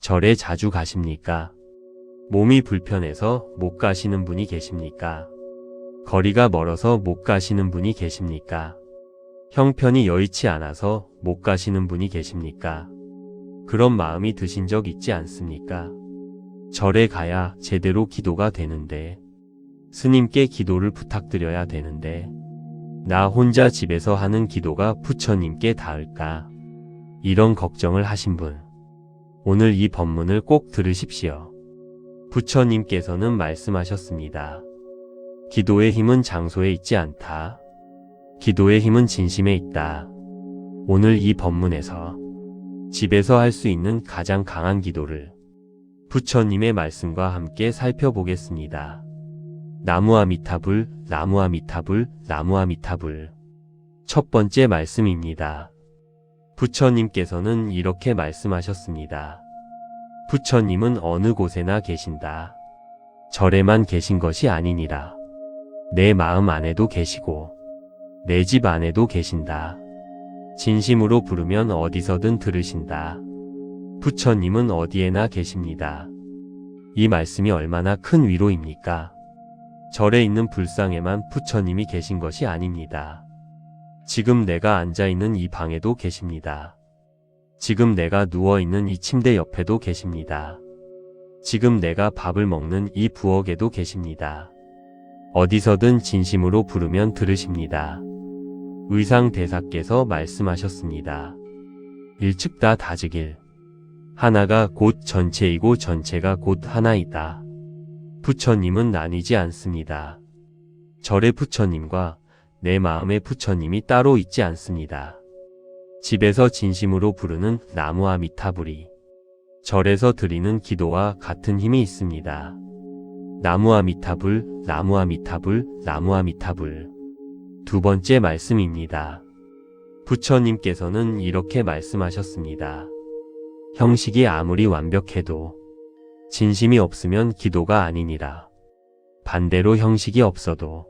절에 자주 가십니까? 몸이 불편해서 못 가시는 분이 계십니까? 거리가 멀어서 못 가시는 분이 계십니까? 형편이 여의치 않아서 못 가시는 분이 계십니까? 그런 마음이 드신 적 있지 않습니까? 절에 가야 제대로 기도가 되는데, 스님께 기도를 부탁드려야 되는데, 나 혼자 집에서 하는 기도가 부처님께 닿을까? 이런 걱정을 하신 분, 오늘 이 법문을 꼭 들으십시오. 부처님께서는 말씀하셨습니다. 기도의 힘은 장소에 있지 않다. 기도의 힘은 진심에 있다. 오늘 이 법문에서 집에서 할 수 있는 가장 강한 기도를 부처님의 말씀과 함께 살펴보겠습니다. 나무아미타불, 나무아미타불, 나무아미타불. 첫 번째 말씀입니다. 부처님께서는 이렇게 말씀하셨습니다. 부처님은 어느 곳에나 계신다. 절에만 계신 것이 아니니라. 내 마음 안에도 계시고 내 집 안에도 계신다. 진심으로 부르면 어디서든 들으신다. 부처님은 어디에나 계십니다. 이 말씀이 얼마나 큰 위로입니까? 절에 있는 불상에만 부처님이 계신 것이 아닙니다. 지금 내가 앉아있는 이 방에도 계십니다. 지금 내가 누워있는 이 침대 옆에도 계십니다. 지금 내가 밥을 먹는 이 부엌에도 계십니다. 어디서든 진심으로 부르면 들으십니다. 의상대사께서 말씀하셨습니다. 일측다 다즉일. 하나가 곧 전체이고 전체가 곧 하나이다. 부처님은 나뉘지 않습니다. 절의 부처님과 내 마음의 부처님이 따로 있지 않습니다. 집에서 진심으로 부르는 나무아미타불이 절에서 드리는 기도와 같은 힘이 있습니다. 나무아미타불, 나무아미타불, 나무아미타불. 두 번째 말씀입니다. 부처님께서는 이렇게 말씀하셨습니다. 형식이 아무리 완벽해도 진심이 없으면 기도가 아니니라. 반대로 형식이 없어도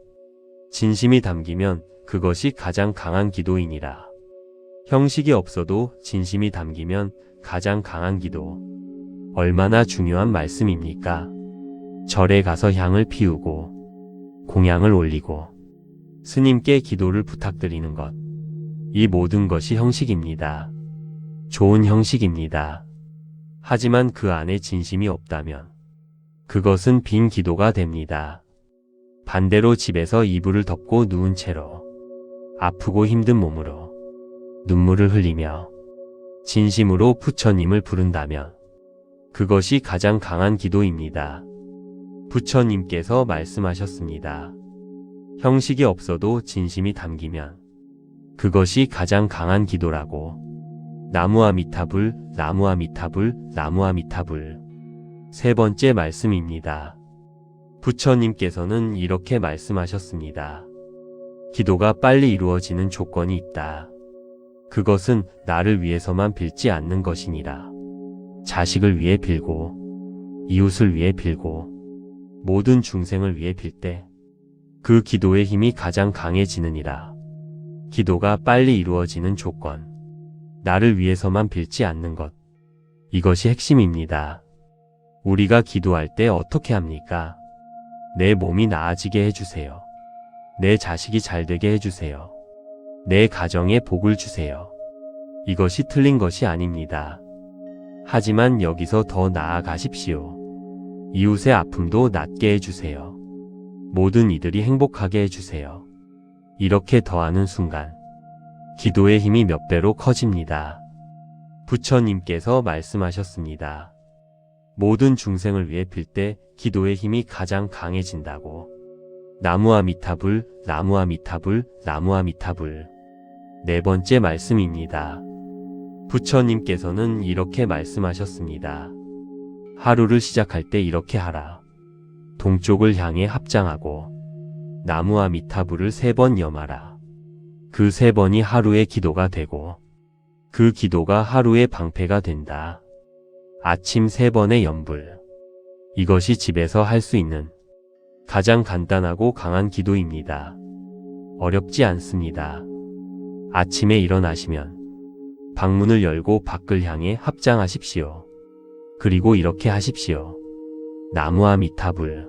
진심이 담기면 그것이 가장 강한 기도이니라. 형식이 없어도 진심이 담기면 가장 강한 기도. 얼마나 중요한 말씀입니까? 절에 가서 향을 피우고 공양을 올리고 스님께 기도를 부탁드리는 것. 이 모든 것이 형식입니다. 좋은 형식입니다. 하지만 그 안에 진심이 없다면 그것은 빈 기도가 됩니다. 반대로 집에서 이불을 덮고 누운 채로 아프고 힘든 몸으로 눈물을 흘리며 진심으로 부처님을 부른다면 그것이 가장 강한 기도입니다. 부처님께서 말씀하셨습니다. 형식이 없어도 진심이 담기면 그것이 가장 강한 기도라고. 나무아미타불, 나무아미타불, 나무아미타불. 세 번째 말씀입니다. 부처님께서는 이렇게 말씀하셨습니다. 기도가 빨리 이루어지는 조건이 있다. 그것은 나를 위해서만 빌지 않는 것이니라. 자식을 위해 빌고 이웃을 위해 빌고 모든 중생을 위해 빌 때 그 기도의 힘이 가장 강해지느니라. 기도가 빨리 이루어지는 조건. 나를 위해서만 빌지 않는 것. 이것이 핵심입니다. 우리가 기도할 때 어떻게 합니까? 내 몸이 나아지게 해주세요. 내 자식이 잘되게 해주세요. 내 가정에 복을 주세요. 이것이 틀린 것이 아닙니다. 하지만 여기서 더 나아가십시오. 이웃의 아픔도 낫게 해주세요. 모든 이들이 행복하게 해주세요. 이렇게 더하는 순간 기도의 힘이 몇 배로 커집니다. 부처님께서 말씀하셨습니다. 모든 중생을 위해 빌 때 기도의 힘이 가장 강해진다고. 나무아미타불, 나무아미타불, 나무아미타불. 네 번째 말씀입니다. 부처님께서는 이렇게 말씀하셨습니다. 하루를 시작할 때 이렇게 하라. 동쪽을 향해 합장하고 나무아미타불을 3번 염하라. 그 3번이 하루의 기도가 되고 그 기도가 하루의 방패가 된다. 아침 3번의 염불. 이것이 집에서 할 수 있는 가장 간단하고 강한 기도입니다. 어렵지 않습니다. 아침에 일어나시면 방문을 열고 밖을 향해 합장하십시오. 그리고 이렇게 하십시오. 나무아미타불,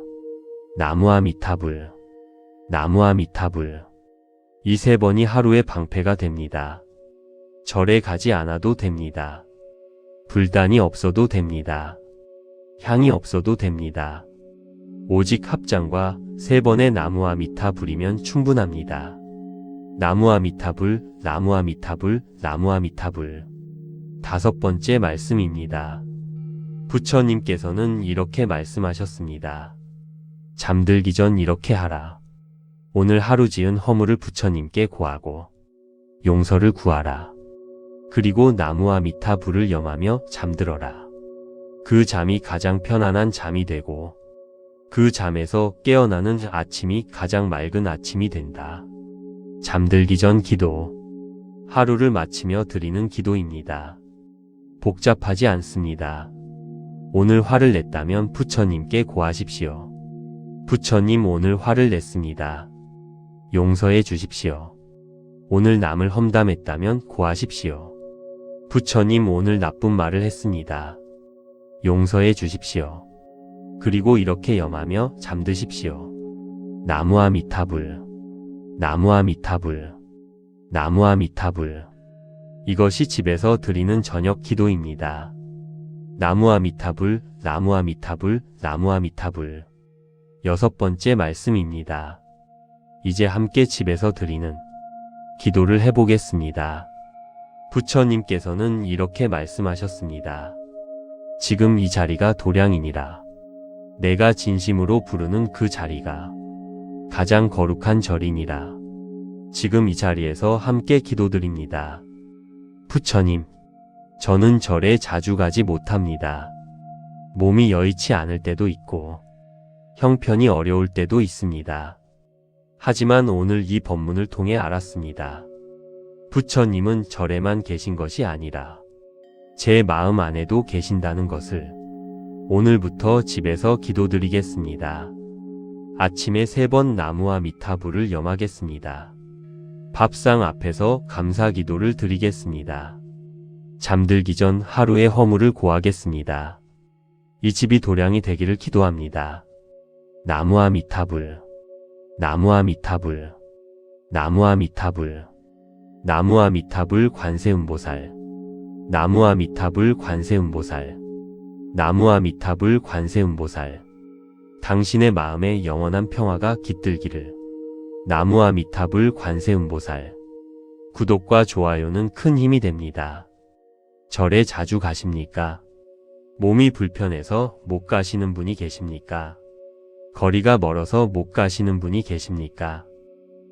나무아미타불, 나무아미타불. 이 3번이 하루의 방패가 됩니다. 절에 가지 않아도 됩니다. 불단이 없어도 됩니다. 향이 없어도 됩니다. 오직 합장과 3번의 나무아미타불이면 충분합니다. 나무아미타불, 나무아미타불, 나무아미타불. 5번째 말씀입니다. 부처님께서는 이렇게 말씀하셨습니다. 잠들기 전 이렇게 하라. 오늘 하루 지은 허물을 부처님께 고하고 용서를 구하라. 그리고 나무아미타불을 염하며 잠들어라. 그 잠이 가장 편안한 잠이 되고 그 잠에서 깨어나는 아침이 가장 맑은 아침이 된다. 잠들기 전 기도. 하루를 마치며 드리는 기도입니다. 복잡하지 않습니다. 오늘 화를 냈다면 부처님께 고하십시오. 부처님, 오늘 화를 냈습니다. 용서해 주십시오. 오늘 남을 험담했다면 고하십시오. 부처님, 오늘 나쁜 말을 했습니다. 용서해 주십시오. 그리고 이렇게 염하며 잠드십시오. 나무아미타불, 나무아미타불, 나무아미타불. 이것이 집에서 드리는 저녁 기도입니다. 나무아미타불, 나무아미타불, 나무아미타불. 6번째 말씀입니다. 이제 함께 집에서 드리는 기도를 해보겠습니다. 부처님께서는 이렇게 말씀하셨습니다. 지금 이 자리가 도량이니라. 내가 진심으로 부르는 그 자리가 가장 거룩한 절이니라. 지금 이 자리에서 함께 기도드립니다. 부처님, 저는 절에 자주 가지 못합니다. 몸이 여의치 않을 때도 있고 형편이 어려울 때도 있습니다. 하지만 오늘 이 법문을 통해 알았습니다. 부처님은 절에만 계신 것이 아니라 제 마음 안에도 계신다는 것을. 오늘부터 집에서 기도드리겠습니다. 아침에 3번 나무아미타불을 염하겠습니다. 밥상 앞에서 감사 기도를 드리겠습니다. 잠들기 전 하루의 허물을 고하겠습니다. 이 집이 도량이 되기를 기도합니다. 나무아미타불, 나무아미타불, 나무아미타불, 나무아미타불 관세음보살, 나무아미타불 관세음보살, 나무아미타불 관세음보살. 당신의 마음에 영원한 평화가 깃들기를. 나무아미타불 관세음보살. 구독과 좋아요는 큰 힘이 됩니다. 절에 자주 가십니까? 몸이 불편해서 못 가시는 분이 계십니까? 거리가 멀어서 못 가시는 분이 계십니까?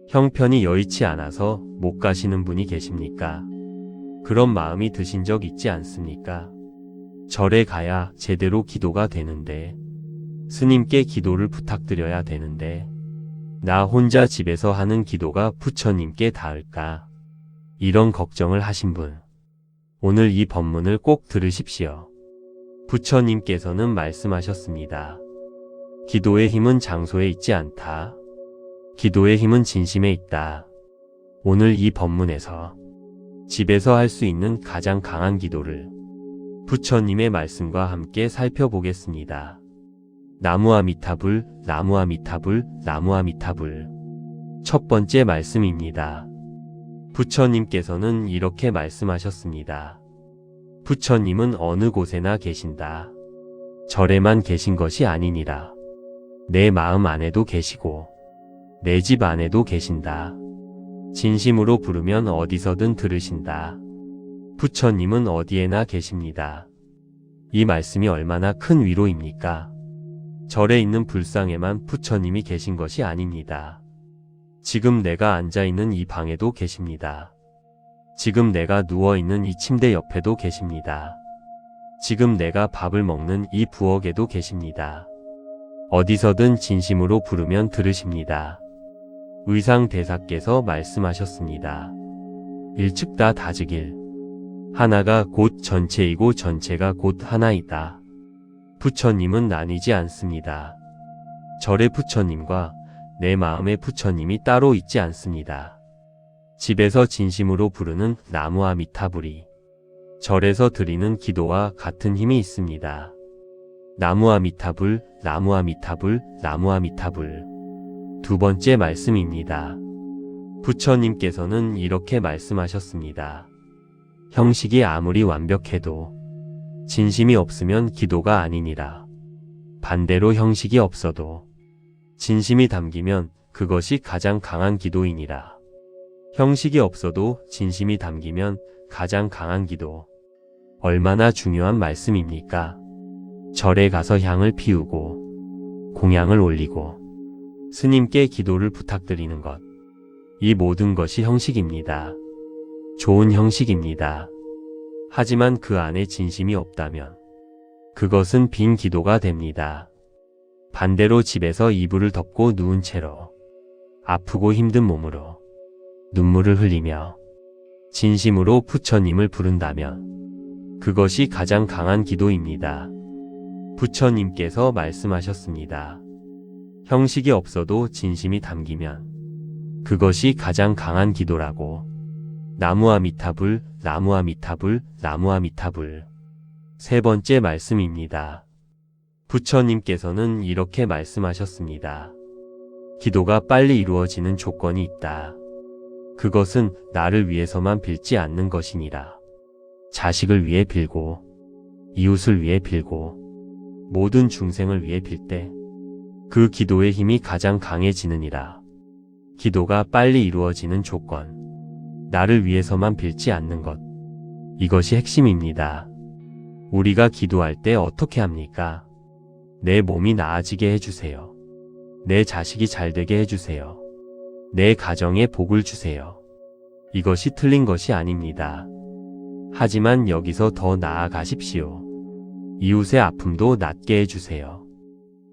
형편이 여의치 않아서 못 가시는 분이 계십니까? 그런 마음이 드신 적 있지 않습니까? 절에 가야 제대로 기도가 되는데, 스님께 기도를 부탁드려야 되는데, 나 혼자 집에서 하는 기도가 부처님께 닿을까? 이런 걱정을 하신 분, 오늘 이 법문을 꼭 들으십시오. 부처님께서는 말씀하셨습니다. 기도의 힘은 장소에 있지 않다. 기도의 힘은 진심에 있다. 오늘 이 법문에서 집에서 할 수 있는 가장 강한 기도를 부처님의 말씀과 함께 살펴보겠습니다. 나무아미타불, 나무아미타불, 나무아미타불. 1번째 말씀입니다. 부처님께서는 이렇게 말씀하셨습니다. 부처님은 어느 곳에나 계신다. 절에만 계신 것이 아니니라. 내 마음 안에도 계시고 내 집 안에도 계신다. 진심으로 부르면 어디서든 들으신다. 부처님은 어디에나 계십니다. 이 말씀이 얼마나 큰 위로입니까? 절에 있는 불상에만 부처님이 계신 것이 아닙니다. 지금 내가 앉아있는 이 방에도 계십니다. 지금 내가 누워있는 이 침대 옆에도 계십니다. 지금 내가 밥을 먹는 이 부엌에도 계십니다. 어디서든 진심으로 부르면 들으십니다. 의상대사께서 말씀하셨습니다. 일측다 다즉일. 하나가 곧 전체이고 전체가 곧 하나이다. 부처님은 나뉘지 않습니다. 절의 부처님과 내 마음의 부처님이 따로 있지 않습니다. 집에서 진심으로 부르는 나무아미타불이 절에서 드리는 기도와 같은 힘이 있습니다. 나무아미타불, 나무아미타불, 나무아미타불. 두 번째 말씀입니다. 부처님께서는 이렇게 말씀하셨습니다. 형식이 아무리 완벽해도 진심이 없으면 기도가 아니니라. 반대로 형식이 없어도 진심이 담기면 그것이 가장 강한 기도이니라. 형식이 없어도 진심이 담기면 가장 강한 기도. 얼마나 중요한 말씀입니까? 절에 가서 향을 피우고 공양을 올리고 스님께 기도를 부탁드리는 것. 이 모든 것이 형식입니다. 좋은 형식입니다. 하지만 그 안에 진심이 없다면 그것은 빈 기도가 됩니다. 반대로 집에서 이불을 덮고 누운 채로 아프고 힘든 몸으로 눈물을 흘리며 진심으로 부처님을 부른다면 그것이 가장 강한 기도입니다. 부처님께서 말씀하셨습니다. 형식이 없어도 진심이 담기면 그것이 가장 강한 기도라고. 나무아미타불, 나무아미타불, 나무아미타불. 세 번째 말씀입니다. 부처님께서는 이렇게 말씀하셨습니다. 기도가 빨리 이루어지는 조건이 있다. 그것은 나를 위해서만 빌지 않는 것이니라. 자식을 위해 빌고, 이웃을 위해 빌고, 모든 중생을 위해 빌 때 그 기도의 힘이 가장 강해지느니라. 기도가 빨리 이루어지는 조건. 나를 위해서만 빌지 않는 것. 이것이 핵심입니다. 우리가 기도할 때 어떻게 합니까? 내 몸이 나아지게 해주세요. 내 자식이 잘 되게 해주세요. 내 가정에 복을 주세요. 이것이 틀린 것이 아닙니다. 하지만 여기서 더 나아가십시오. 이웃의 아픔도 낫게 해주세요.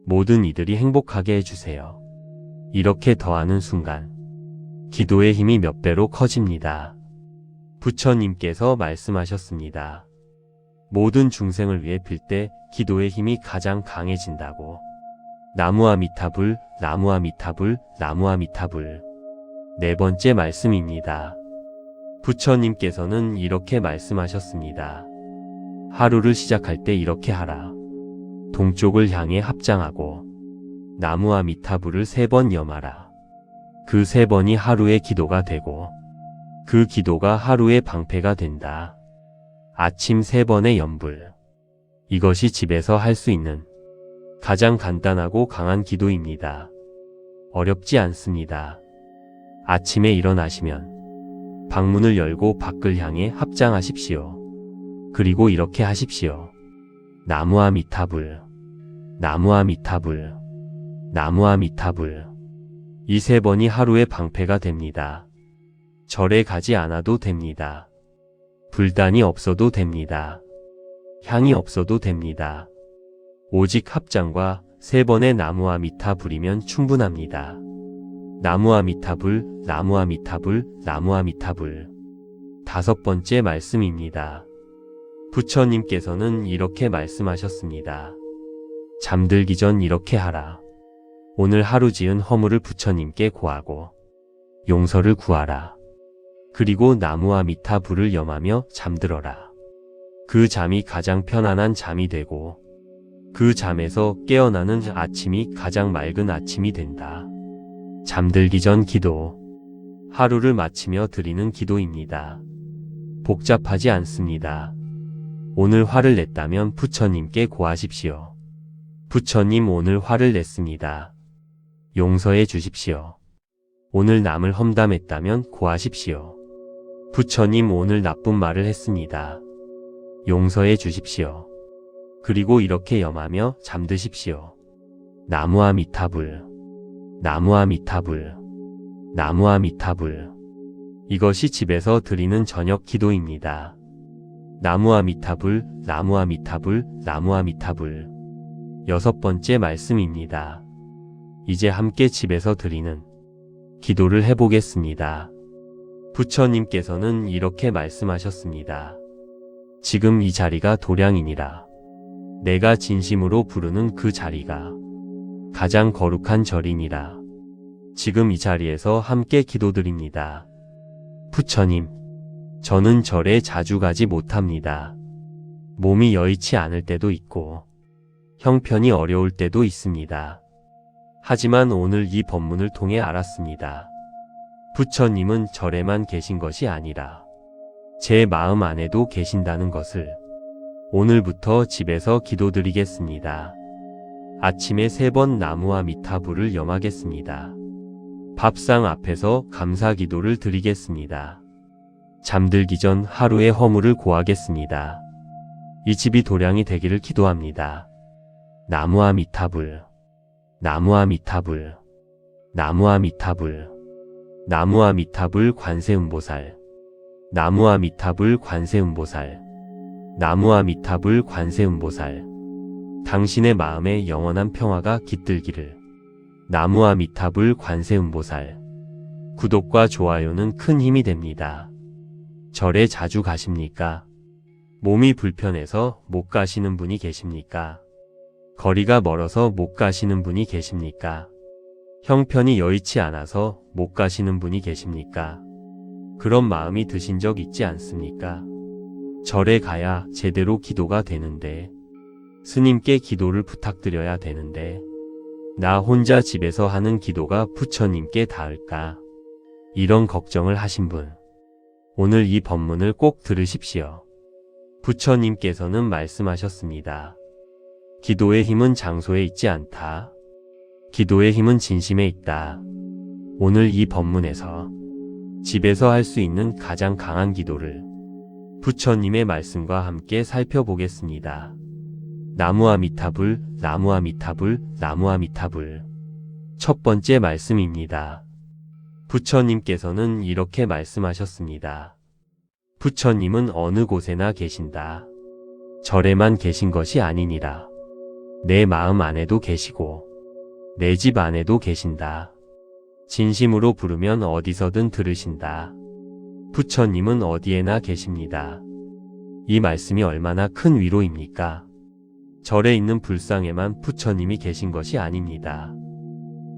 모든 이들이 행복하게 해주세요. 이렇게 더하는 순간 기도의 힘이 몇 배로 커집니다. 부처님께서 말씀하셨습니다. 모든 중생을 위해 빌 때 기도의 힘이 가장 강해진다고. 나무아미타불, 나무아미타불, 나무아미타불. 네 번째 말씀입니다. 부처님께서는 이렇게 말씀하셨습니다. 하루를 시작할 때 이렇게 하라. 동쪽을 향해 합장하고 나무아미타불을 3번 염하라. 그 3번이 하루의 기도가 되고 그 기도가 하루의 방패가 된다. 아침 3번의 염불. 이것이 집에서 할 수 있는 가장 간단하고 강한 기도입니다. 어렵지 않습니다. 아침에 일어나시면 방문을 열고 밖을 향해 합장하십시오. 그리고 이렇게 하십시오. 나무아미타불, 나무아미타불, 나무아미타불. 이 3번이 하루의 방패가 됩니다. 절에 가지 않아도 됩니다. 불단이 없어도 됩니다. 향이 없어도 됩니다. 오직 합장과 3번의 나무아미타불이면 충분합니다. 나무아미타불, 나무아미타불, 나무아미타불. 5번째 말씀입니다. 부처님께서는 이렇게 말씀하셨습니다. 잠들기 전 이렇게 하라. 오늘 하루 지은 허물을 부처님께 고하고 용서를 구하라. 그리고 나무아미타불을 염하며 잠들어라. 그 잠이 가장 편안한 잠이 되고 그 잠에서 깨어나는 아침이 가장 맑은 아침이 된다. 잠들기 전 기도. 하루를 마치며 드리는 기도입니다. 복잡하지 않습니다. 오늘 화를 냈다면 부처님께 고하십시오. 부처님, 오늘 화를 냈습니다. 용서해 주십시오. 오늘 남을 험담했다면 고하십시오. 부처님, 오늘 나쁜 말을 했습니다. 용서해 주십시오. 그리고 이렇게 염하며 잠드십시오. 나무아미타불, 나무아미타불, 나무아미타불. 이것이 집에서 드리는 저녁 기도입니다. 나무아미타불, 나무아미타불, 나무아미타불. 6번째 말씀입니다. 이제 함께 집에서 드리는 기도를 해보겠습니다. 부처님께서는 이렇게 말씀하셨습니다. 지금 이 자리가 도량이니라. 내가 진심으로 부르는 그 자리가 가장 거룩한 절이니라. 지금 이 자리에서 함께 기도드립니다. 부처님, 저는 절에 자주 가지 못합니다. 몸이 여의치 않을 때도 있고 형편이 어려울 때도 있습니다. 하지만 오늘 이 법문을 통해 알았습니다. 부처님은 절에만 계신 것이 아니라 제 마음 안에도 계신다는 것을. 오늘부터 집에서 기도드리겠습니다. 아침에 3번 나무와 미타불을 염하겠습니다. 밥상 앞에서 감사 기도를 드리겠습니다. 잠들기 전 하루의 허물을 고하겠습니다. 이 집이 도량이 되기를 기도합니다. 나무와 미타불, 나무와 미타불, 나무와 미타불, 나무와 미타불 관세음보살, 나무와 미타불 관세음보살, 나무와 미타불 관세음보살. 당신의 마음에 영원한 평화가 깃들기를. 나무와 미타불 관세음보살. 구독과 좋아요는 큰 힘이 됩니다. 절에 자주 가십니까? 몸이 불편해서 못 가시는 분이 계십니까? 거리가 멀어서 못 가시는 분이 계십니까? 형편이 여의치 않아서 못 가시는 분이 계십니까? 그런 마음이 드신 적 있지 않습니까? 절에 가야 제대로 기도가 되는데, 스님께 기도를 부탁드려야 되는데, 나 혼자 집에서 하는 기도가 부처님께 닿을까? 이런 걱정을 하신 분, 오늘 이 법문을 꼭 들으십시오. 부처님께서는 말씀하셨습니다. 기도의 힘은 장소에 있지 않다. 기도의 힘은 진심에 있다. 오늘 이 법문에서 집에서 할 수 있는 가장 강한 기도를 부처님의 말씀과 함께 살펴보겠습니다. 나무와 미타불, 나무와 미타불, 나무와 미타불. 첫 번째 말씀입니다. 부처님께서는 이렇게 말씀하셨습니다. 부처님은 어느 곳에나 계신다. 절에만 계신 것이 아니니라. 내 마음 안에도 계시고 내 집 안에도 계신다. 진심으로 부르면 어디서든 들으신다. 부처님은 어디에나 계십니다. 이 말씀이 얼마나 큰 위로입니까? 절에 있는 불상에만 부처님이 계신 것이 아닙니다.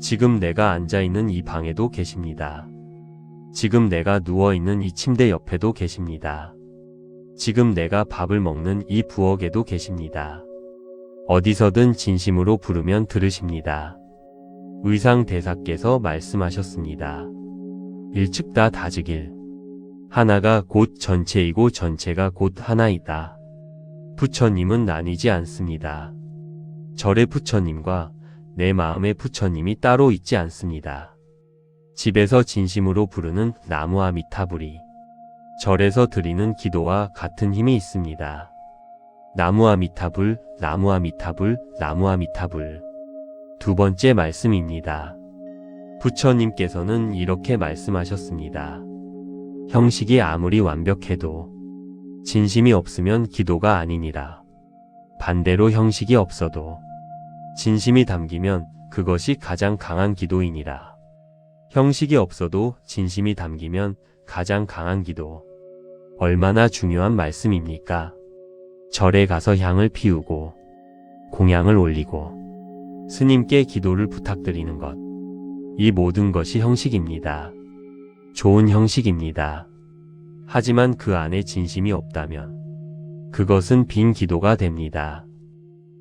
지금 내가 앉아있는 이 방에도 계십니다. 지금 내가 누워있는 이 침대 옆에도 계십니다. 지금 내가 밥을 먹는 이 부엌에도 계십니다. 어디서든 진심으로 부르면 들으십니다. 의상대사께서 말씀하셨습니다. 일측다 다즉일. 하나가 곧 전체이고 전체가 곧 하나이다. 부처님은 나뉘지 않습니다. 절의 부처님과 내 마음의 부처님이 따로 있지 않습니다. 집에서 진심으로 부르는 나무와 미타불이 절에서 드리는 기도와 같은 힘이 있습니다. 나무와 미타불, 나무와 미타불, 나무와 미타불. 두 번째 말씀입니다. 부처님께서는 이렇게 말씀하셨습니다. 형식이 아무리 완벽해도 진심이 없으면 기도가 아니니라. 반대로 형식이 없어도 진심이 담기면 그것이 가장 강한 기도이니라. 형식이 없어도 진심이 담기면 가장 강한 기도. 얼마나 중요한 말씀입니까? 절에 가서 향을 피우고 공양을 올리고 스님께 기도를 부탁드리는 것. 이 모든 것이 형식입니다. 좋은 형식입니다. 하지만 그 안에 진심이 없다면 그것은 빈 기도가 됩니다.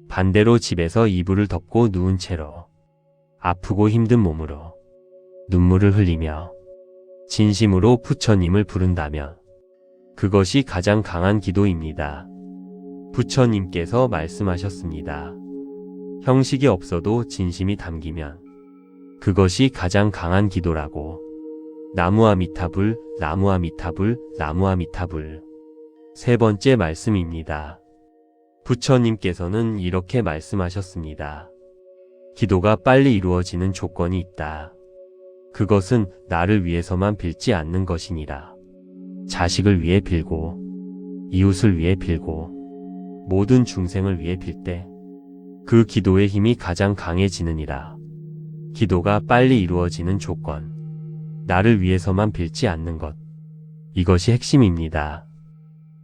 반대로 집에서 이불을 덮고 누운 채로 아프고 힘든 몸으로 눈물을 흘리며 진심으로 부처님을 부른다면 그것이 가장 강한 기도입니다. 부처님께서 말씀하셨습니다. 형식이 없어도 진심이 담기면 그것이 가장 강한 기도라고. 나무와 미타불, 나무와 미타불, 나무와 미타불. 세 번째 말씀입니다. 부처님께서는 이렇게 말씀하셨습니다. 기도가 빨리 이루어지는 조건이 있다. 그것은 나를 위해서만 빌지 않는 것이니라. 자식을 위해 빌고 이웃을 위해 빌고 모든 중생을 위해 빌 때 그 기도의 힘이 가장 강해지느니라. 기도가 빨리 이루어지는 조건. 나를 위해서만 빌지 않는 것. 이것이 핵심입니다.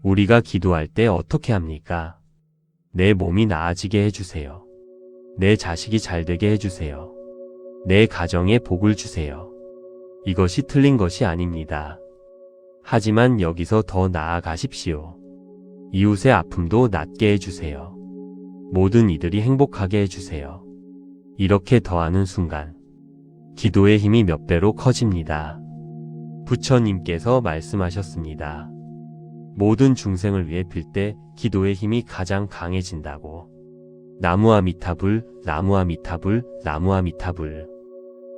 우리가 기도할 때 어떻게 합니까? 내 몸이 나아지게 해주세요. 내 자식이 잘되게 해주세요. 내 가정에 복을 주세요. 이것이 틀린 것이 아닙니다. 하지만 여기서 더 나아가십시오. 이웃의 아픔도 낫게 해주세요. 모든 이들이 행복하게 해주세요. 이렇게 더하는 순간 기도의 힘이 몇 배로 커집니다. 부처님께서 말씀하셨습니다. 모든 중생을 위해 빌 때 기도의 힘이 가장 강해진다고. 나무아미타불, 나무아미타불, 나무아미타불.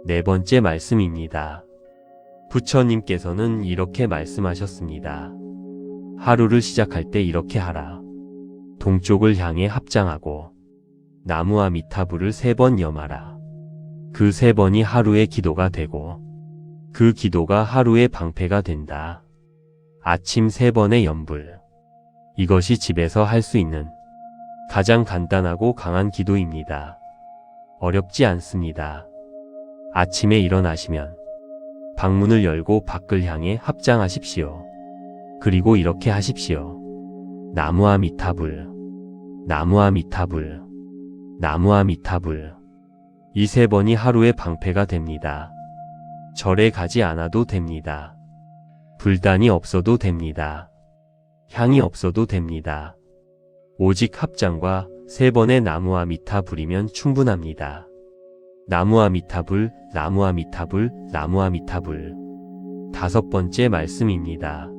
네 번째 말씀입니다. 부처님께서는 이렇게 말씀하셨습니다. 하루를 시작할 때 이렇게 하라. 동쪽을 향해 합장하고 나무아미타불을 3번 염하라. 그 3번이 하루의 기도가 되고 그 기도가 하루의 방패가 된다. 아침 3번의 염불. 이것이 집에서 할 수 있는 가장 간단하고 강한 기도입니다. 어렵지 않습니다. 아침에 일어나시면 방문을 열고 밖을 향해 합장하십시오. 그리고 이렇게 하십시오. 나무아미타불, 나무아미타불, 나무아미타불. 이 3번이 하루의 방패가 됩니다. 절에 가지 않아도 됩니다. 불단이 없어도 됩니다. 향이 없어도 됩니다. 오직 합장과 3번의 나무아미타불이면 충분합니다. 나무아미타불, 나무아미타불, 나무아미타불. 5번째 말씀입니다.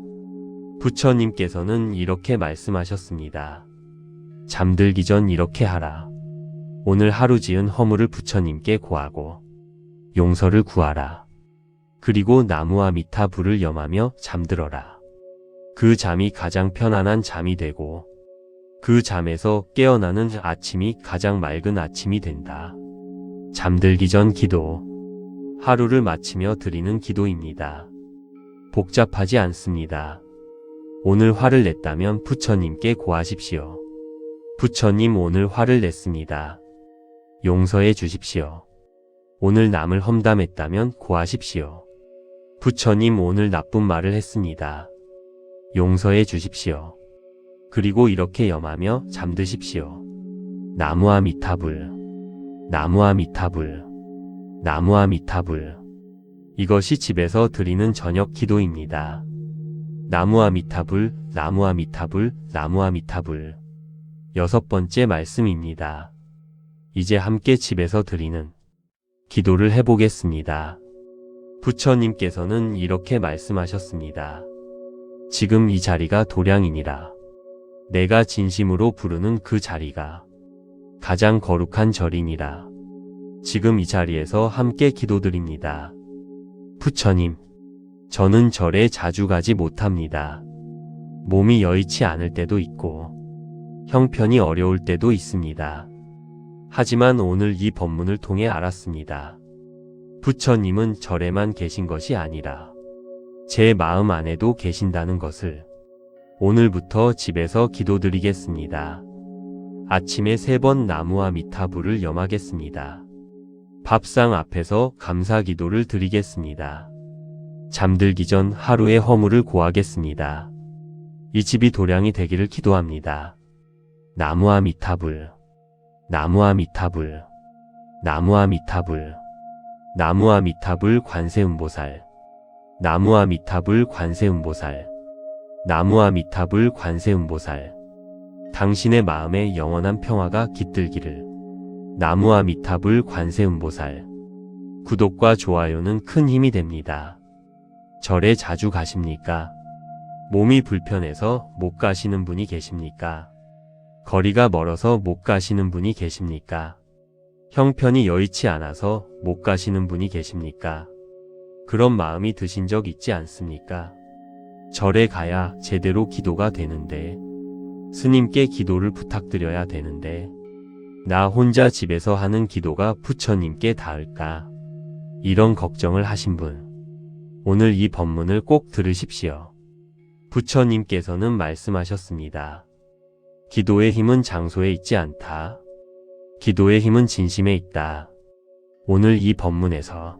부처님께서는 이렇게 말씀하셨습니다. 잠들기 전 이렇게 하라. 오늘 하루 지은 허물을 부처님께 고하고 용서를 구하라. 그리고 나무아미타불을 염하며 잠들어라. 그 잠이 가장 편안한 잠이 되고 그 잠에서 깨어나는 아침이 가장 맑은 아침이 된다. 잠들기 전 기도. 하루를 마치며 드리는 기도입니다. 복잡하지 않습니다. 오늘 화를 냈다면 부처님께 고하십시오. 부처님, 오늘 화를 냈습니다. 용서해 주십시오. 오늘 남을 험담했다면 고하십시오. 부처님, 오늘 나쁜 말을 했습니다. 용서해 주십시오. 그리고 이렇게 염하며 잠드십시오. 나무아미타불, 나무아미타불, 나무아미타불. 이것이 집에서 드리는 저녁 기도입니다. 나무아미타불, 나무아미타불, 나무아미타불. 6번째 말씀입니다. 이제 함께 집에서 드리는 기도를 해보겠습니다. 부처님께서는 이렇게 말씀하셨습니다. 지금 이 자리가 도량이니라. 내가 진심으로 부르는 그 자리가 가장 거룩한 절이니라. 지금 이 자리에서 함께 기도드립니다. 부처님, 저는 절에 자주 가지 못합니다. 몸이 여의치 않을 때도 있고 형편이 어려울 때도 있습니다. 하지만 오늘 이 법문을 통해 알았습니다. 부처님은 절에만 계신 것이 아니라 제 마음 안에도 계신다는 것을. 오늘부터 집에서 기도드리겠습니다. 아침에 3번 나무아미타불을 염하겠습니다. 밥상 앞에서 감사 기도를 드리겠습니다. 잠들기 전 하루의 허물을 고하겠습니다. 이 집이 도량이 되기를 기도합니다. 나무아미타불, 나무아미타불, 나무아미타불. 나무아미타불 관세음보살, 나무아미타불 관세음보살, 나무아미타불 관세음보살. 당신의 마음에 영원한 평화가 깃들기를. 나무아미타불 관세음보살. 구독과 좋아요는 큰 힘이 됩니다. 절에 자주 가십니까? 몸이 불편해서 못 가시는 분이 계십니까? 거리가 멀어서 못 가시는 분이 계십니까? 형편이 여의치 않아서 못 가시는 분이 계십니까? 그런 마음이 드신 적 있지 않습니까? 절에 가야 제대로 기도가 되는데, 스님께 기도를 부탁드려야 되는데, 나 혼자 집에서 하는 기도가 부처님께 닿을까? 이런 걱정을 하신 분, 오늘 이 법문을 꼭 들으십시오. 부처님께서는 말씀하셨습니다. 기도의 힘은 장소에 있지 않다. 기도의 힘은 진심에 있다. 오늘 이 법문에서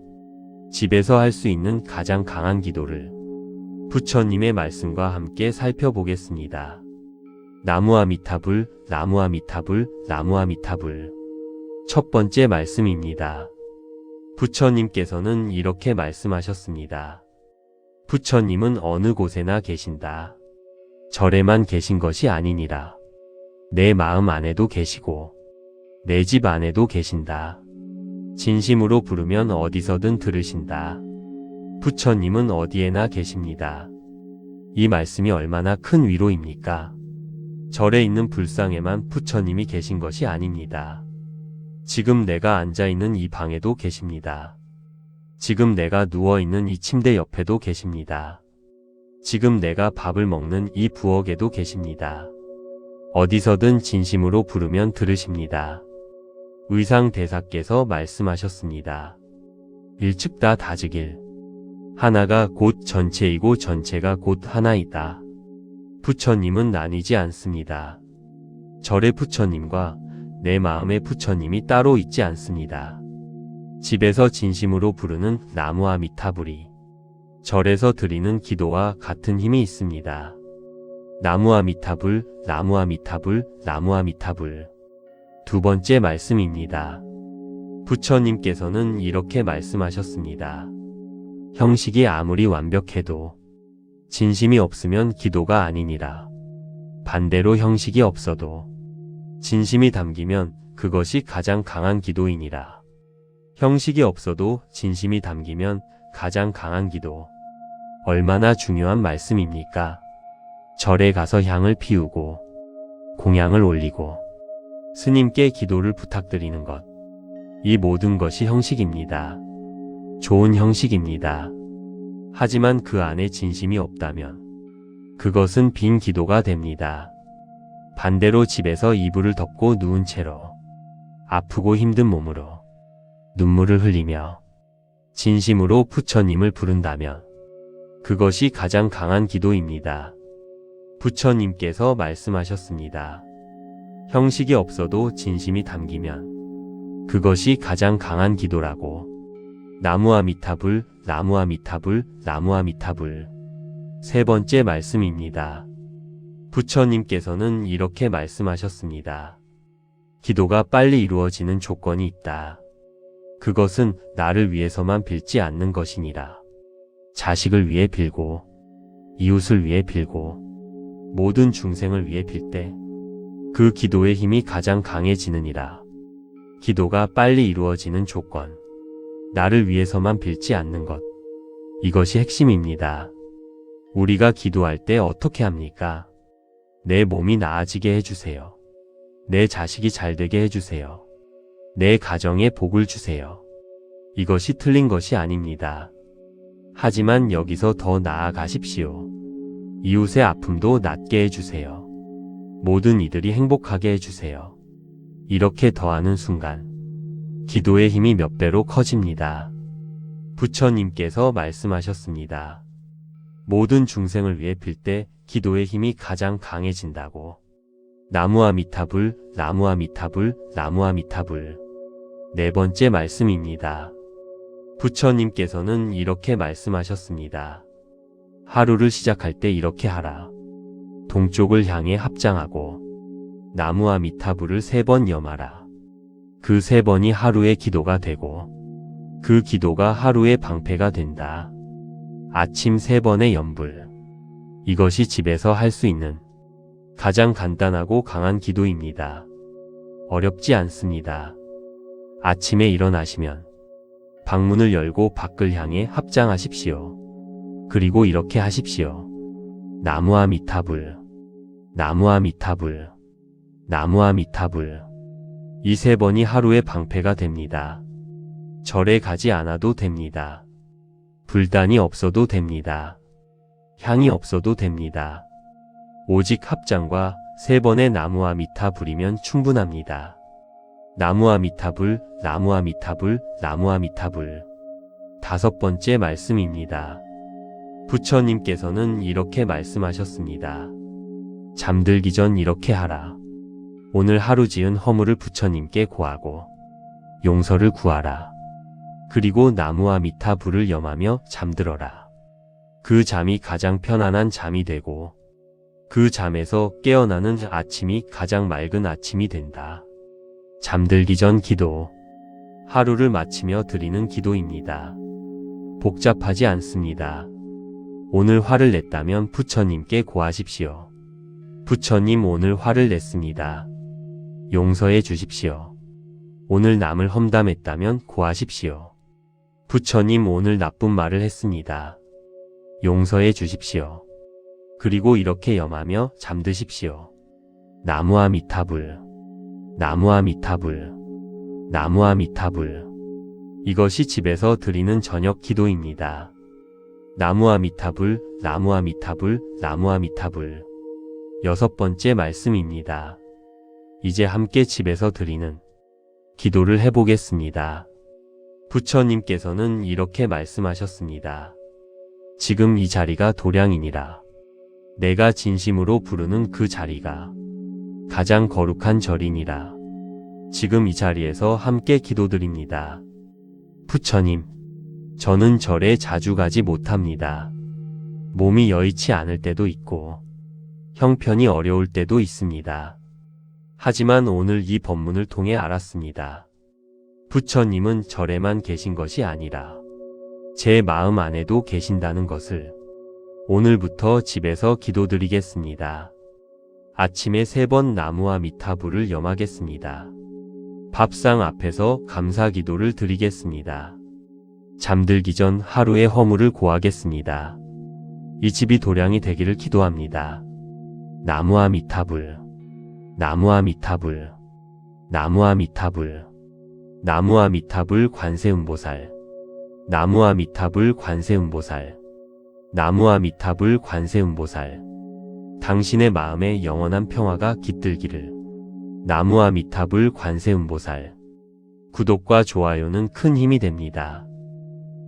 집에서 할 수 있는 가장 강한 기도를 부처님의 말씀과 함께 살펴보겠습니다. 나무아미타불, 나무아미타불, 나무아미타불. 첫 번째 말씀입니다. 부처님께서는 이렇게 말씀하셨습니다. 부처님은 어느 곳에나 계신다. 절에만 계신 것이 아니니라. 내 마음 안에도 계시고 내 집 안에도 계신다. 진심으로 부르면 어디서든 들으신다. 부처님은 어디에나 계십니다. 이 말씀이 얼마나 큰 위로입니까? 절에 있는 불상에만 부처님이 계신 것이 아닙니다. 지금 내가 앉아있는 이 방에도 계십니다. 지금 내가 누워있는 이 침대 옆에도 계십니다. 지금 내가 밥을 먹는 이 부엌에도 계십니다. 어디서든 진심으로 부르면 들으십니다. 의상대사께서 말씀하셨습니다. 일측다 다즉일. 하나가 곧 전체이고 전체가 곧 하나이다. 부처님은 나뉘지 않습니다. 절의 부처님과 내 마음의 부처님이 따로 있지 않습니다. 집에서 진심으로 부르는 나무 아미타불이 절에서 드리는 기도와 같은 힘이 있습니다. 나무 아미타불, 나무 아미타불, 나무 아미타불. 두 번째 말씀입니다. 부처님께서는 이렇게 말씀하셨습니다. 형식이 아무리 완벽해도 진심이 없으면 기도가 아니니라. 반대로 형식이 없어도 진심이 담기면 그것이 가장 강한 기도이니라. 형식이 없어도 진심이 담기면 가장 강한 기도. 얼마나 중요한 말씀입니까? 절에 가서 향을 피우고 공양을 올리고 스님께 기도를 부탁드리는 것. 이 모든 것이 형식입니다. 좋은 형식입니다. 하지만 그 안에 진심이 없다면 그것은 빈 기도가 됩니다. 반대로 집에서 이불을 덮고 누운 채로 아프고 힘든 몸으로 눈물을 흘리며 진심으로 부처님을 부른다면 그것이 가장 강한 기도입니다. 부처님께서 말씀하셨습니다. 형식이 없어도 진심이 담기면 그것이 가장 강한 기도라고. 나무 아미타불, 나무 아미타불, 나무 아미타불. 세 번째 말씀입니다. 부처님께서는 이렇게 말씀하셨습니다. 기도가 빨리 이루어지는 조건이 있다. 그것은 나를 위해서만 빌지 않는 것이니라. 자식을 위해 빌고 이웃을 위해 빌고 모든 중생을 위해 빌 때 그 기도의 힘이 가장 강해지느니라. 기도가 빨리 이루어지는 조건. 나를 위해서만 빌지 않는 것. 이것이 핵심입니다. 우리가 기도할 때 어떻게 합니까? 내 몸이 나아지게 해주세요. 내 자식이 잘되게 해주세요. 내 가정에 복을 주세요. 이것이 틀린 것이 아닙니다. 하지만 여기서 더 나아가십시오. 이웃의 아픔도 낫게 해주세요. 모든 이들이 행복하게 해주세요. 이렇게 더하는 순간 기도의 힘이 몇 배로 커집니다. 부처님께서 말씀하셨습니다. 모든 중생을 위해 빌 때 기도의 힘이 가장 강해진다고. 나무 아미타불, 나무 아미타불, 나무 아미타불. 네 번째 말씀입니다. 부처님께서는 이렇게 말씀하셨습니다. 하루를 시작할 때 이렇게 하라. 동쪽을 향해 합장하고 나무 아미타불을 3번 염하라. 그 3번이 하루의 기도가 되고 그 기도가 하루의 방패가 된다. 아침 3번의 염불. 이것이 집에서 할 수 있는 가장 간단하고 강한 기도입니다. 어렵지 않습니다. 아침에 일어나시면 방문을 열고 밖을 향해 합장하십시오. 그리고 이렇게 하십시오. 나무 아미타불, 나무 아미타불, 나무 아미타불. 이 3번이 하루의 방패가 됩니다. 절에 가지 않아도 됩니다. 불단이 없어도 됩니다. 향이 없어도 됩니다. 오직 합장과 3번의 나무 아미타불이면 충분합니다. 나무 아미타불, 나무 아미타불, 나무 아미타불. 5번째 말씀입니다. 부처님께서는 이렇게 말씀하셨습니다. 잠들기 전 이렇게 하라. 오늘 하루 지은 허물을 부처님께 고하고 용서를 구하라. 그리고 나무 아미타불을 염하며 잠들어라. 그 잠이 가장 편안한 잠이 되고 그 잠에서 깨어나는 아침이 가장 맑은 아침이 된다. 잠들기 전 기도. 하루를 마치며 드리는 기도입니다. 복잡하지 않습니다. 오늘 화를 냈다면 부처님께 고하십시오. 부처님 오늘 화를 냈습니다. 용서해 주십시오. 오늘 남을 험담했다면 고하십시오. 부처님 오늘 나쁜 말을 했습니다. 용서해 주십시오. 그리고 이렇게 염하며 잠드십시오. 나무아미타불, 나무아미타불, 나무아미타불. 이것이 집에서 드리는 저녁 기도입니다. 나무아미타불, 나무아미타불, 나무아미타불. 6번째 말씀입니다. 이제 함께 집에서 드리는 기도를 해보겠습니다. 부처님께서는 이렇게 말씀하셨습니다. 지금 이 자리가 도량이니라. 내가 진심으로 부르는 그 자리가 가장 거룩한 절이니라. 지금 이 자리에서 함께 기도드립니다. 부처님, 저는 절에 자주 가지 못합니다. 몸이 여의치 않을 때도 있고 형편이 어려울 때도 있습니다. 하지만 오늘 이 법문을 통해 알았습니다. 부처님은 절에만 계신 것이 아니라 제 마음 안에도 계신다는 것을. 오늘부터 집에서 기도드리겠습니다. 아침에 3번 나무아미타불을 염하겠습니다. 밥상 앞에서 감사 기도를 드리겠습니다. 잠들기 전 하루의 허물을 고하겠습니다. 이 집이 도량이 되기를 기도합니다. 나무아미타불, 나무아미타불, 나무아미타불, 나무아미타불 관세음보살, 나무아미타불 관세음보살, 나무아미타불 관세음보살. 당신의 마음에 영원한 평화가 깃들기를. 나무아미타불 관세음보살. 구독과 좋아요는 큰 힘이 됩니다.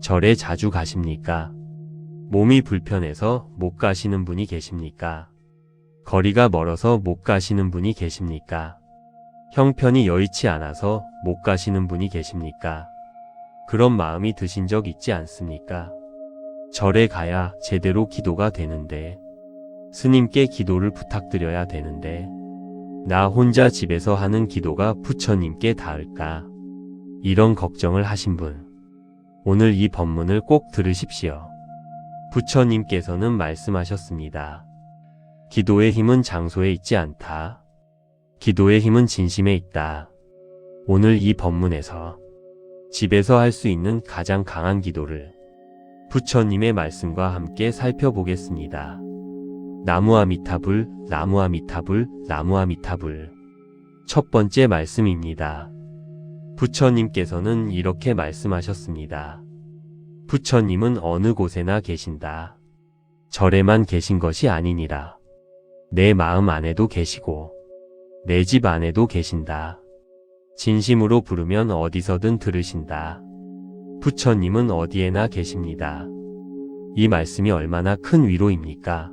절에 자주 가십니까? 몸이 불편해서 못 가시는 분이 계십니까? 거리가 멀어서 못 가시는 분이 계십니까? 형편이 여의치 않아서 못 가시는 분이 계십니까? 그런 마음이 드신 적 있지 않습니까? 절에 가야 제대로 기도가 되는데, 스님께 기도를 부탁드려야 되는데, 나 혼자 집에서 하는 기도가 부처님께 닿을까? 이런 걱정을 하신 분, 오늘 이 법문을 꼭 들으십시오. 부처님께서는 말씀하셨습니다. 기도의 힘은 장소에 있지 않다. 기도의 힘은 진심에 있다. 오늘 이 법문에서 집에서 할 수 있는 가장 강한 기도를 부처님의 말씀과 함께 살펴보겠습니다. 나무아미타불, 나무아미타불, 나무아미타불. 첫 번째 말씀입니다. 부처님께서는 이렇게 말씀하셨습니다. 부처님은 어느 곳에나 계신다. 절에만 계신 것이 아니니라. 내 마음 안에도 계시고 내 집 안에도 계신다. 진심으로 부르면 어디서든 들으신다. 부처님은 어디에나 계십니다. 이 말씀이 얼마나 큰 위로입니까?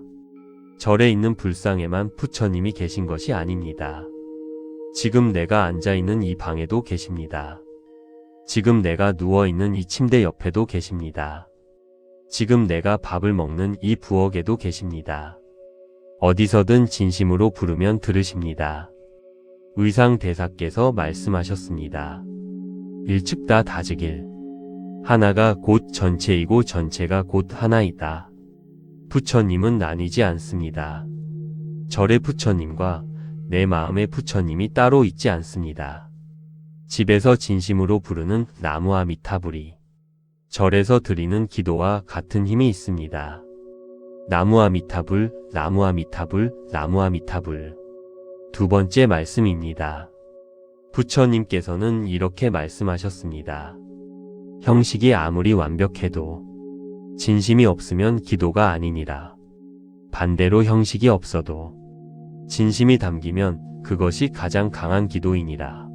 절에 있는 불상에만 부처님이 계신 것이 아닙니다. 지금 내가 앉아있는 이 방에도 계십니다. 지금 내가 누워있는 이 침대 옆에도 계십니다. 지금 내가 밥을 먹는 이 부엌에도 계십니다. 어디서든 진심으로 부르면 들으십니다. 의상대사께서 말씀하셨습니다. 일측다 다즉일. 하나가 곧 전체이고 전체가 곧 하나이다. 부처님은 나뉘지 않습니다. 절의 부처님과 내 마음의 부처님이 따로 있지 않습니다. 집에서 진심으로 부르는 나무아미타불이 절에서 드리는 기도와 같은 힘이 있습니다. 나무아미타불, 나무아미타불, 나무아미타불. 두 번째 말씀입니다. 부처님께서는 이렇게 말씀하셨습니다. 형식이 아무리 완벽해도 진심이 없으면 기도가 아니니라. 반대로 형식이 없어도 진심이 담기면 그것이 가장 강한 기도이니라.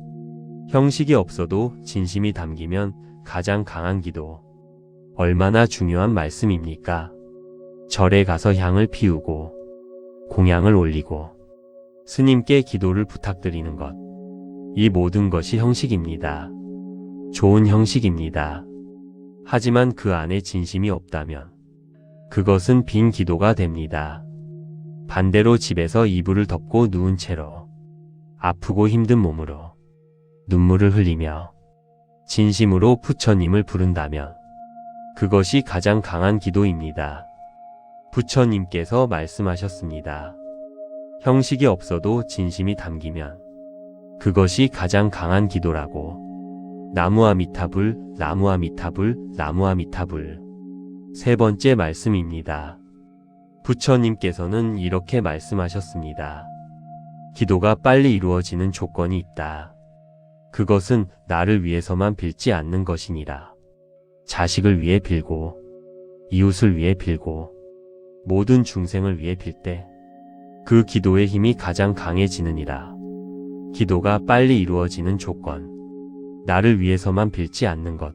형식이 없어도 진심이 담기면 가장 강한 기도. 얼마나 중요한 말씀입니까? 절에 가서 향을 피우고 공양을 올리고 스님께 기도를 부탁드리는 것. 이 모든 것이 형식입니다. 좋은 형식입니다. 하지만 그 안에 진심이 없다면 그것은 빈 기도가 됩니다. 반대로 집에서 이불을 덮고 누운 채로 아프고 힘든 몸으로 눈물을 흘리며 진심으로 부처님을 부른다면 그것이 가장 강한 기도입니다. 부처님께서 말씀하셨습니다. 형식이 없어도 진심이 담기면 그것이 가장 강한 기도라고. 나무아미타불, 나무아미타불, 나무아미타불. 세 번째 말씀입니다. 부처님께서는 이렇게 말씀하셨습니다. 기도가 빨리 이루어지는 조건이 있다. 그것은 나를 위해서만 빌지 않는 것이니라. 자식을 위해 빌고, 이웃을 위해 빌고, 모든 중생을 위해 빌 때 그 기도의 힘이 가장 강해지느니라. 기도가 빨리 이루어지는 조건, 나를 위해서만 빌지 않는 것.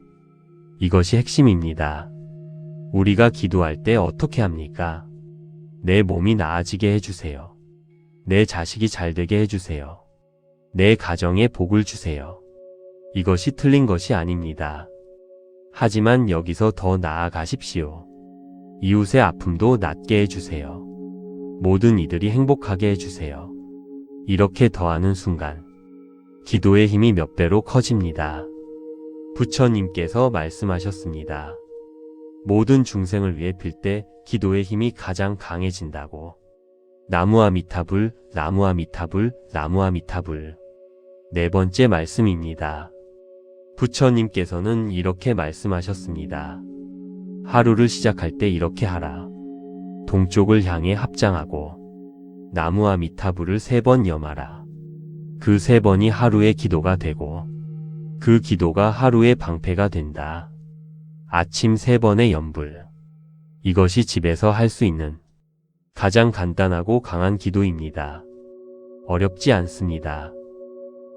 이것이 핵심입니다. 우리가 기도할 때 어떻게 합니까? 내 몸이 나아지게 해주세요. 내 자식이 잘되게 해주세요. 내 가정에 복을 주세요. 이것이 틀린 것이 아닙니다. 하지만 여기서 더 나아가십시오. 이웃의 아픔도 낫게 해주세요. 모든 이들이 행복하게 해주세요. 이렇게 더하는 순간 기도의 힘이 몇 배로 커집니다. 부처님께서 말씀하셨습니다. 모든 중생을 위해 빌 때 기도의 힘이 가장 강해진다고. 나무아미타불, 나무아미타불, 나무아미타불. 네 번째 말씀입니다. 부처님께서는 이렇게 말씀하셨습니다. 하루를 시작할 때 이렇게 하라. 동쪽을 향해 합장하고 나무아미타불을 3번 염하라. 그 3번이 하루의 기도가 되고 그 기도가 하루의 방패가 된다. 아침 3번의 염불. 이것이 집에서 할 수 있는 가장 간단하고 강한 기도입니다. 어렵지 않습니다.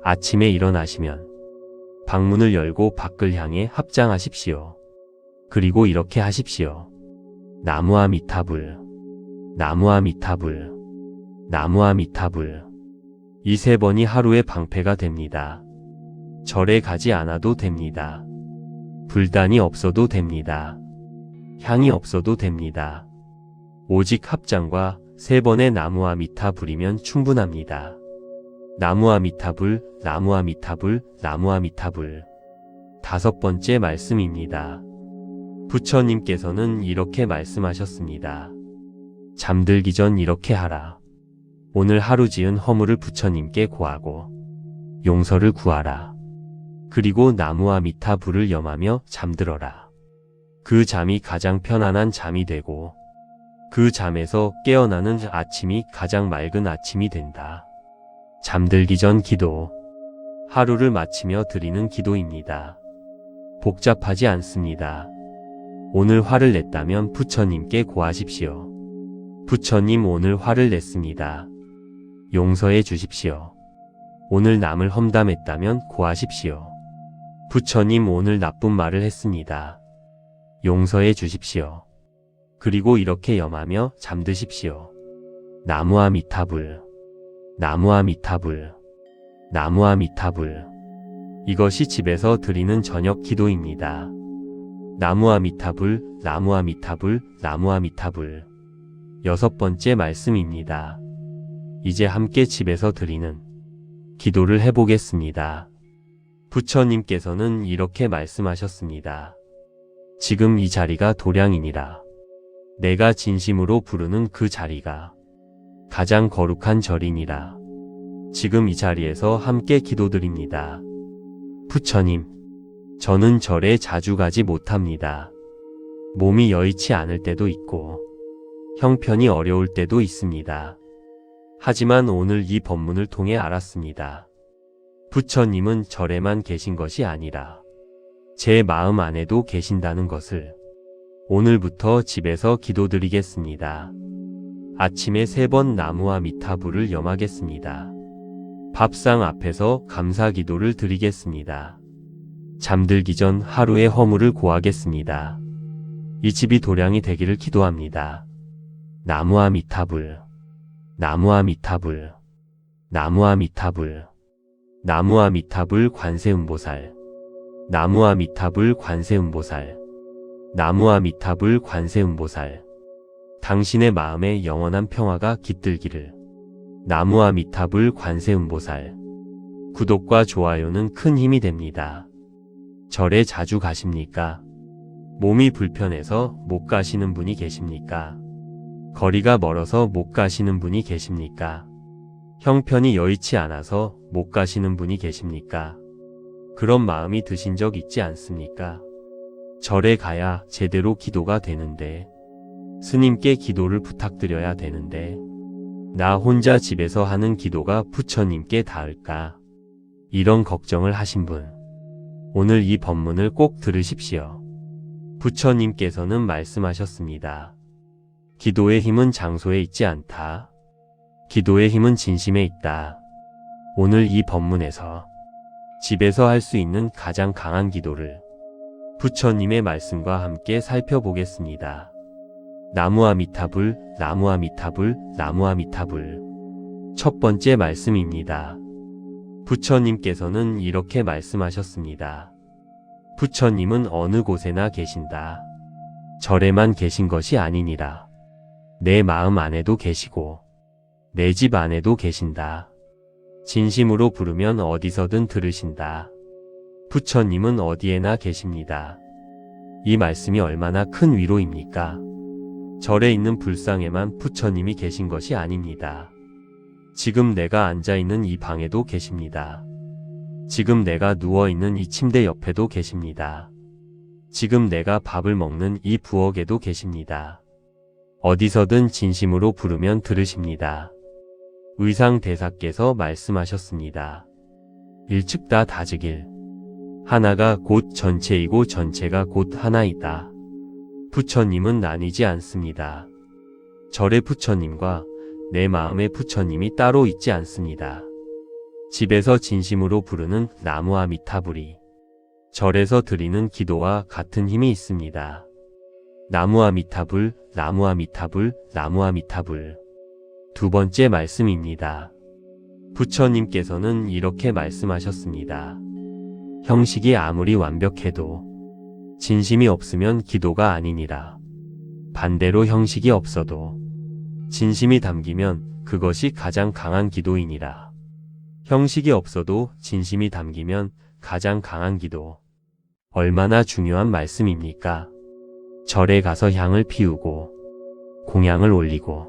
아침에 일어나시면 방문을 열고 밖을 향해 합장하십시오. 그리고 이렇게 하십시오. 나무아미타불, 나무아미타불, 나무아미타불. 이 3번이 하루의 방패가 됩니다. 절에 가지 않아도 됩니다. 불단이 없어도 됩니다. 향이 없어도 됩니다. 오직 합장과 3번의 나무아미타불이면 충분합니다. 나무아미타불, 나무아미타불, 나무아미타불. 5번째 말씀입니다. 부처님께서는 이렇게 말씀하셨습니다. 잠들기 전 이렇게 하라. 오늘 하루 지은 허물을 부처님께 고하고 용서를 구하라. 그리고 나무아미타불을 염하며 잠들어라. 그 잠이 가장 편안한 잠이 되고 그 잠에서 깨어나는 아침이 가장 맑은 아침이 된다. 잠들기 전 기도. 하루를 마치며 드리는 기도입니다. 복잡하지 않습니다. 오늘 화를 냈다면 부처님께 고하십시오. 부처님 오늘 화를 냈습니다. 용서해 주십시오. 오늘 남을 험담했다면 고하십시오. 부처님 오늘 나쁜 말을 했습니다. 용서해 주십시오. 그리고 이렇게 염하며 잠드십시오. 나무아미타불, 나무아미타불, 나무아미타불. 이것이 집에서 드리는 저녁 기도입니다. 나무아미타불, 나무아미타불, 나무아미타불. 6번째 말씀입니다. 이제 함께 집에서 드리는 기도를 해보겠습니다. 부처님께서는 이렇게 말씀하셨습니다. 지금 이 자리가 도량이니라. 내가 진심으로 부르는 그 자리가 가장 거룩한 절이니라. 지금 이 자리에서 함께 기도드립니다. 부처님, 저는 절에 자주 가지 못합니다. 몸이 여의치 않을 때도 있고 형편이 어려울 때도 있습니다. 하지만 오늘 이 법문을 통해 알았습니다. 부처님은 절에만 계신 것이 아니라 제 마음 안에도 계신다는 것을. 오늘부터 집에서 기도드리겠습니다. 아침에 3번 나무아미타불을 염하겠습니다. 밥상 앞에서 감사 기도를 드리겠습니다. 잠들기 전 하루의 허물을 고하겠습니다. 이 집이 도량이 되기를 기도합니다. 나무아미타불, 나무아미타불, 나무아미타불. 나무아미타불 관세음보살, 나무아미타불 관세음보살, 나무아미타불 관세음보살. 당신의 마음에 영원한 평화가 깃들기를. 나무아미타불 관세음보살. 구독과 좋아요는 큰 힘이 됩니다. 절에 자주 가십니까? 몸이 불편해서 못 가시는 분이 계십니까? 거리가 멀어서 못 가시는 분이 계십니까? 형편이 여의치 않아서 못 가시는 분이 계십니까? 그런 마음이 드신 적 있지 않습니까? 절에 가야 제대로 기도가 되는데, 스님께 기도를 부탁드려야 되는데, 나 혼자 집에서 하는 기도가 부처님께 닿을까? 이런 걱정을 하신 분, 오늘 이 법문을 꼭 들으십시오. 부처님께서는 말씀하셨습니다. 기도의 힘은 장소에 있지 않다. 기도의 힘은 진심에 있다. 오늘 이 법문에서 집에서 할 수 있는 가장 강한 기도를 부처님의 말씀과 함께 살펴보겠습니다. 나무아미타불, 나무아미타불, 나무아미타불. 첫 번째 말씀입니다. 부처님께서는 이렇게 말씀하셨습니다. 부처님은 어느 곳에나 계신다. 절에만 계신 것이 아니니라. 내 마음 안에도 계시고 내 집 안에도 계신다. 진심으로 부르면 어디서든 들으신다. 부처님은 어디에나 계십니다. 이 말씀이 얼마나 큰 위로입니까? 절에 있는 불상에만 부처님이 계신 것이 아닙니다. 지금 내가 앉아있는 이 방에도 계십니다. 지금 내가 누워있는 이 침대 옆에도 계십니다. 지금 내가 밥을 먹는 이 부엌에도 계십니다. 어디서든 진심으로 부르면 들으십니다. 의상대사께서 말씀하셨습니다. 일측다 다즉일. 하나가 곧 전체이고 전체가 곧 하나이다. 부처님은 나뉘지 않습니다. 절의 부처님과 내 마음의 부처님이 따로 있지 않습니다. 집에서 진심으로 부르는 나무아미타불이 절에서 드리는 기도와 같은 힘이 있습니다. 나무아미타불, 나무아미타불, 나무아미타불. 두 번째 말씀입니다. 부처님께서는 이렇게 말씀하셨습니다. 형식이 아무리 완벽해도 진심이 없으면 기도가 아니니라. 반대로 형식이 없어도 진심이 담기면 그것이 가장 강한 기도이니라. 형식이 없어도 진심이 담기면 가장 강한 기도. 얼마나 중요한 말씀입니까? 절에 가서 향을 피우고 공양을 올리고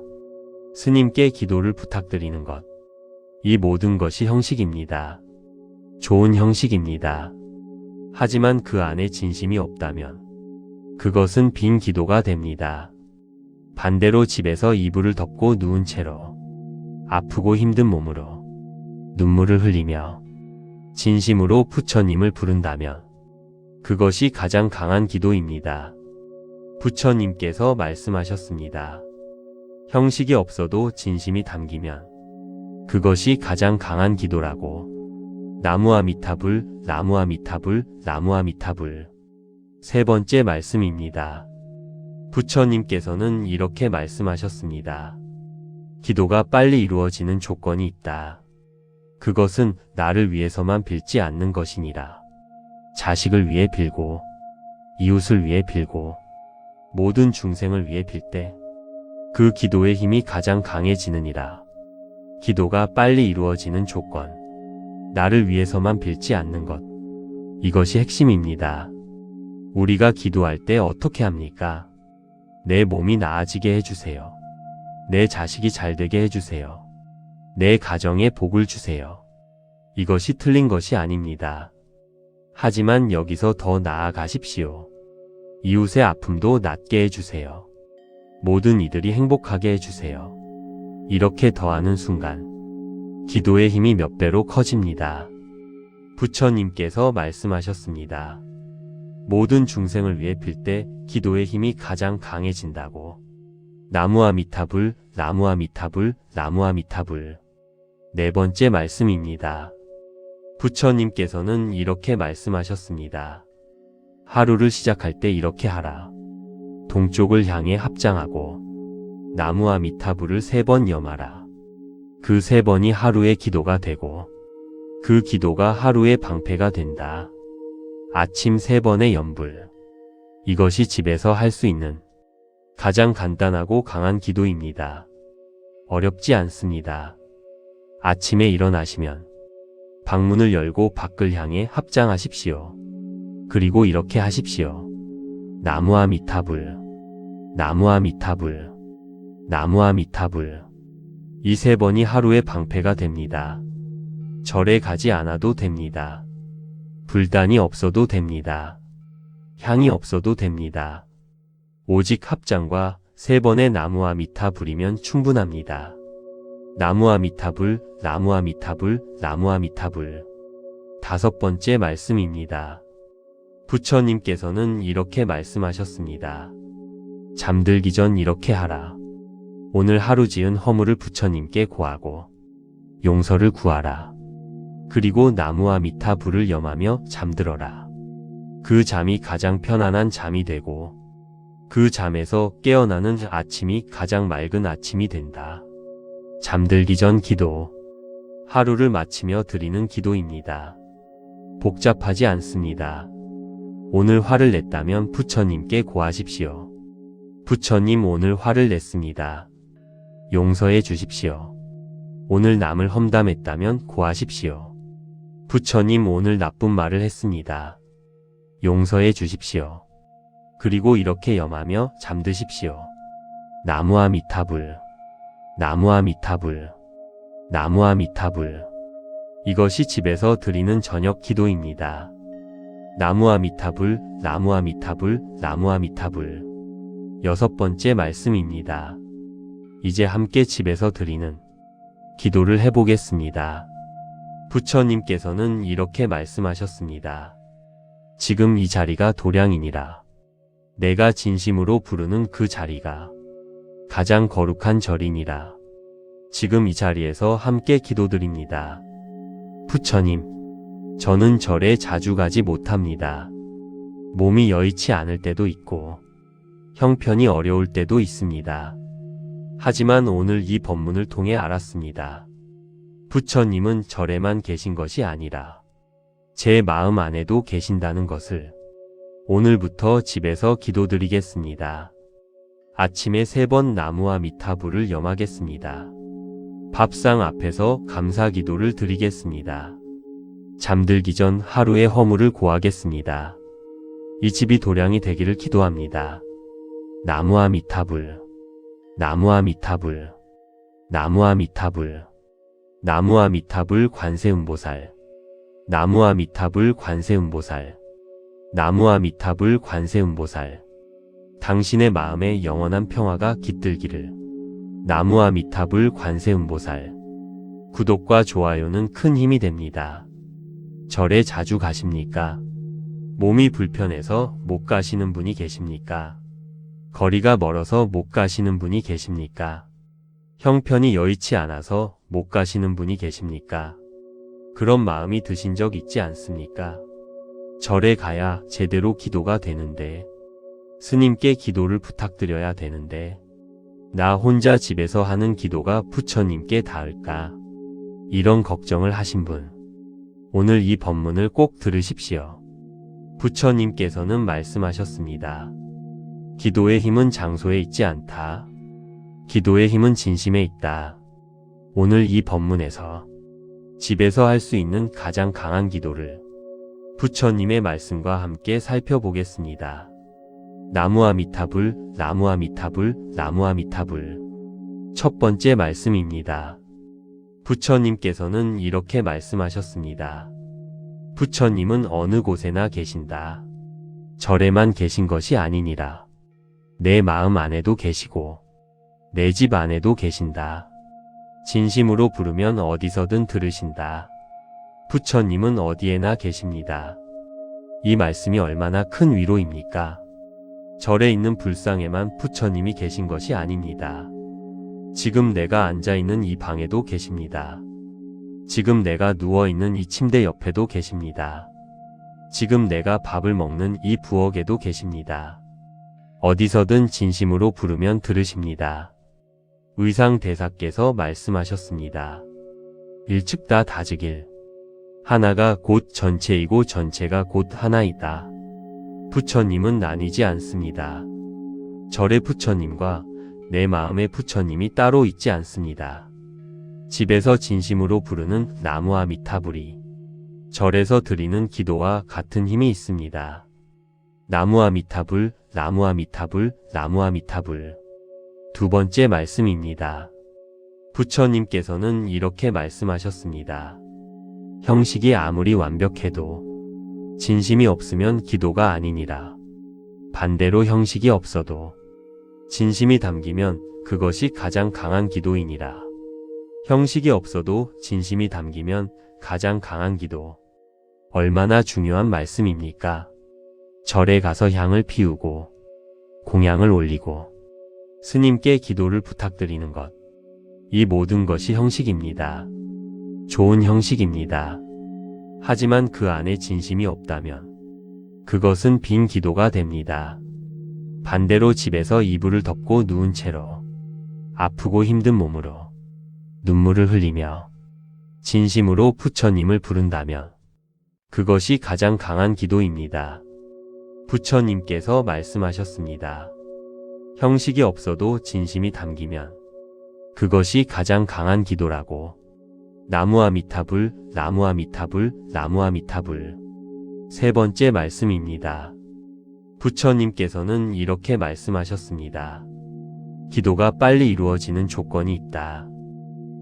스님께 기도를 부탁드리는 것. 이 모든 것이 형식입니다. 좋은 형식입니다. 하지만 그 안에 진심이 없다면 그것은 빈 기도가 됩니다. 반대로 집에서 이불을 덮고 누운 채로 아프고 힘든 몸으로 눈물을 흘리며 진심으로 부처님을 부른다면 그것이 가장 강한 기도입니다. 부처님께서 말씀하셨습니다. 형식이 없어도 진심이 담기면 그것이 가장 강한 기도라고. 나무아미타불, 나무아미타불, 나무아미타불. 세 번째 말씀입니다. 부처님께서는 이렇게 말씀하셨습니다. 기도가 빨리 이루어지는 조건이 있다. 그것은 나를 위해서만 빌지 않는 것이니라. 자식을 위해 빌고 이웃을 위해 빌고 모든 중생을 위해 빌 때 그 기도의 힘이 가장 강해지느니라. 기도가 빨리 이루어지는 조건. 나를 위해서만 빌지 않는 것. 이것이 핵심입니다. 우리가 기도할 때 어떻게 합니까? 내 몸이 나아지게 해주세요. 내 자식이 잘되게 해주세요. 내 가정에 복을 주세요. 이것이 틀린 것이 아닙니다. 하지만 여기서 더 나아가십시오. 이웃의 아픔도 낫게 해주세요. 모든 이들이 행복하게 해주세요. 이렇게 더하는 순간 기도의 힘이 몇 배로 커집니다. 부처님께서 말씀하셨습니다. 모든 중생을 위해 빌 때 기도의 힘이 가장 강해진다고. 나무아미타불, 나무아미타불, 나무아미타불. 네 번째 말씀입니다. 부처님께서는 이렇게 말씀하셨습니다. 하루를 시작할 때 이렇게 하라. 동쪽을 향해 합장하고 나무아미타불을 3번 염하라. 그 3번이 하루의 기도가 되고 그 기도가 하루의 방패가 된다. 아침 3번의 염불. 이것이 집에서 할 수 있는 가장 간단하고 강한 기도입니다. 어렵지 않습니다. 아침에 일어나시면 방문을 열고 밖을 향해 합장하십시오. 그리고 이렇게 하십시오. 나무아미타불, 나무아미타불. 나무아미타불. 이 세 번이 하루의 방패가 됩니다. 절에 가지 않아도 됩니다. 불단이 없어도 됩니다. 향이 없어도 됩니다. 오직 합장과 세 번의 나무아미타불이면 충분합니다. 나무아미타불, 나무아미타불, 나무아미타불. 5번째 말씀입니다. 부처님께서는 이렇게 말씀하셨습니다. 잠들기 전 이렇게 하라. 오늘 하루 지은 허물을 부처님께 고하고 용서를 구하라. 그리고 나무아미타불을 염하며 잠들어라. 그 잠이 가장 편안한 잠이 되고 그 잠에서 깨어나는 아침이 가장 맑은 아침이 된다. 잠들기 전 기도. 하루를 마치며 드리는 기도입니다. 복잡하지 않습니다. 오늘 화를 냈다면 부처님께 고하십시오. 부처님, 오늘 화를 냈습니다. 용서해 주십시오. 오늘 남을 험담했다면 고하십시오. 부처님, 오늘 나쁜 말을 했습니다. 용서해 주십시오. 그리고 이렇게 염하며 잠드십시오. 나무아미타불, 나무아미타불, 나무아미타불. 이것이 집에서 드리는 저녁 기도입니다. 나무아미타불, 나무아미타불, 나무아미타불. 6번째 말씀입니다. 이제 함께 집에서 드리는 기도를 해보겠습니다. 부처님께서는 이렇게 말씀하셨습니다. 지금 이 자리가 도량이니라. 내가 진심으로 부르는 그 자리가 가장 거룩한 절이니라. 지금 이 자리에서 함께 기도드립니다. 부처님, 저는 절에 자주 가지 못합니다. 몸이 여의치 않을 때도 있고 형편이 어려울 때도 있습니다. 하지만 오늘 이 법문을 통해 알았습니다. 부처님은 절에만 계신 것이 아니라 제 마음 안에도 계신다는 것을. 오늘부터 집에서 기도드리겠습니다. 아침에 3번 나무아미타불을 염하겠습니다. 밥상 앞에서 감사 기도를 드리겠습니다. 잠들기 전 하루의 허물을 고하겠습니다. 이 집이 도량이 되기를 기도합니다. 나무아미타불, 나무아미타불, 나무아미타불, 나무아미타불 관세음보살, 나무아미타불 관세음보살, 나무아미타불 관세음보살. 당신의 마음에 영원한 평화가 깃들기를. 나무아미타불 관세음보살. 구독과 좋아요는 큰 힘이 됩니다. 절에 자주 가십니까? 몸이 불편해서 못 가시는 분이 계십니까? 거리가 멀어서 못 가시는 분이 계십니까? 형편이 여의치 않아서 못 가시는 분이 계십니까? 그런 마음이 드신 적 있지 않습니까? 절에 가야 제대로 기도가 되는데, 스님께 기도를 부탁드려야 되는데, 나 혼자 집에서 하는 기도가 부처님께 닿을까? 이런 걱정을 하신 분, 오늘 이 법문을 꼭 들으십시오. 부처님께서는 말씀하셨습니다. 기도의 힘은 장소에 있지 않다. 기도의 힘은 진심에 있다. 오늘 이 법문에서 집에서 할 수 있는 가장 강한 기도를 부처님의 말씀과 함께 살펴보겠습니다. 나무아미타불, 나무아미타불, 나무아미타불. 첫 번째 말씀입니다. 부처님께서는 이렇게 말씀하셨습니다. 부처님은 어느 곳에나 계신다. 절에만 계신 것이 아니니라. 내 마음 안에도 계시고 내 집 안에도 계신다. 진심으로 부르면 어디서든 들으신다. 부처님은 어디에나 계십니다. 이 말씀이 얼마나 큰 위로입니까? 절에 있는 불상에만 부처님이 계신 것이 아닙니다. 지금 내가 앉아있는 이 방에도 계십니다. 지금 내가 누워있는 이 침대 옆에도 계십니다. 지금 내가 밥을 먹는 이 부엌에도 계십니다. 어디서든 진심으로 부르면 들으십니다. 의상대사께서 말씀하셨습니다. 일측다 다즉일. 하나가 곧 전체이고 전체가 곧 하나이다. 부처님은 나뉘지 않습니다. 절의 부처님과 내 마음의 부처님이 따로 있지 않습니다. 집에서 진심으로 부르는 나무아미타불이 절에서 드리는 기도와 같은 힘이 있습니다. 나무아미타불, 나무아미타불, 나무아미타불. 두 번째 말씀입니다. 부처님께서는 이렇게 말씀하셨습니다. 형식이 아무리 완벽해도 진심이 없으면 기도가 아니니라. 반대로 형식이 없어도 진심이 담기면 그것이 가장 강한 기도이니라. 형식이 없어도 진심이 담기면 가장 강한 기도. 얼마나 중요한 말씀입니까? 절에 가서 향을 피우고 공양을 올리고 스님께 기도를 부탁드리는 것. 이 모든 것이 형식입니다. 좋은 형식입니다. 하지만 그 안에 진심이 없다면 그것은 빈 기도가 됩니다. 반대로 집에서 이불을 덮고 누운 채로 아프고 힘든 몸으로 눈물을 흘리며 진심으로 부처님을 부른다면 그것이 가장 강한 기도입니다. 부처님께서 말씀하셨습니다. 형식이 없어도 진심이 담기면 그것이 가장 강한 기도라고. 나무아미타불, 나무아미타불, 나무아미타불. 세 번째 말씀입니다. 부처님께서는 이렇게 말씀하셨습니다. 기도가 빨리 이루어지는 조건이 있다.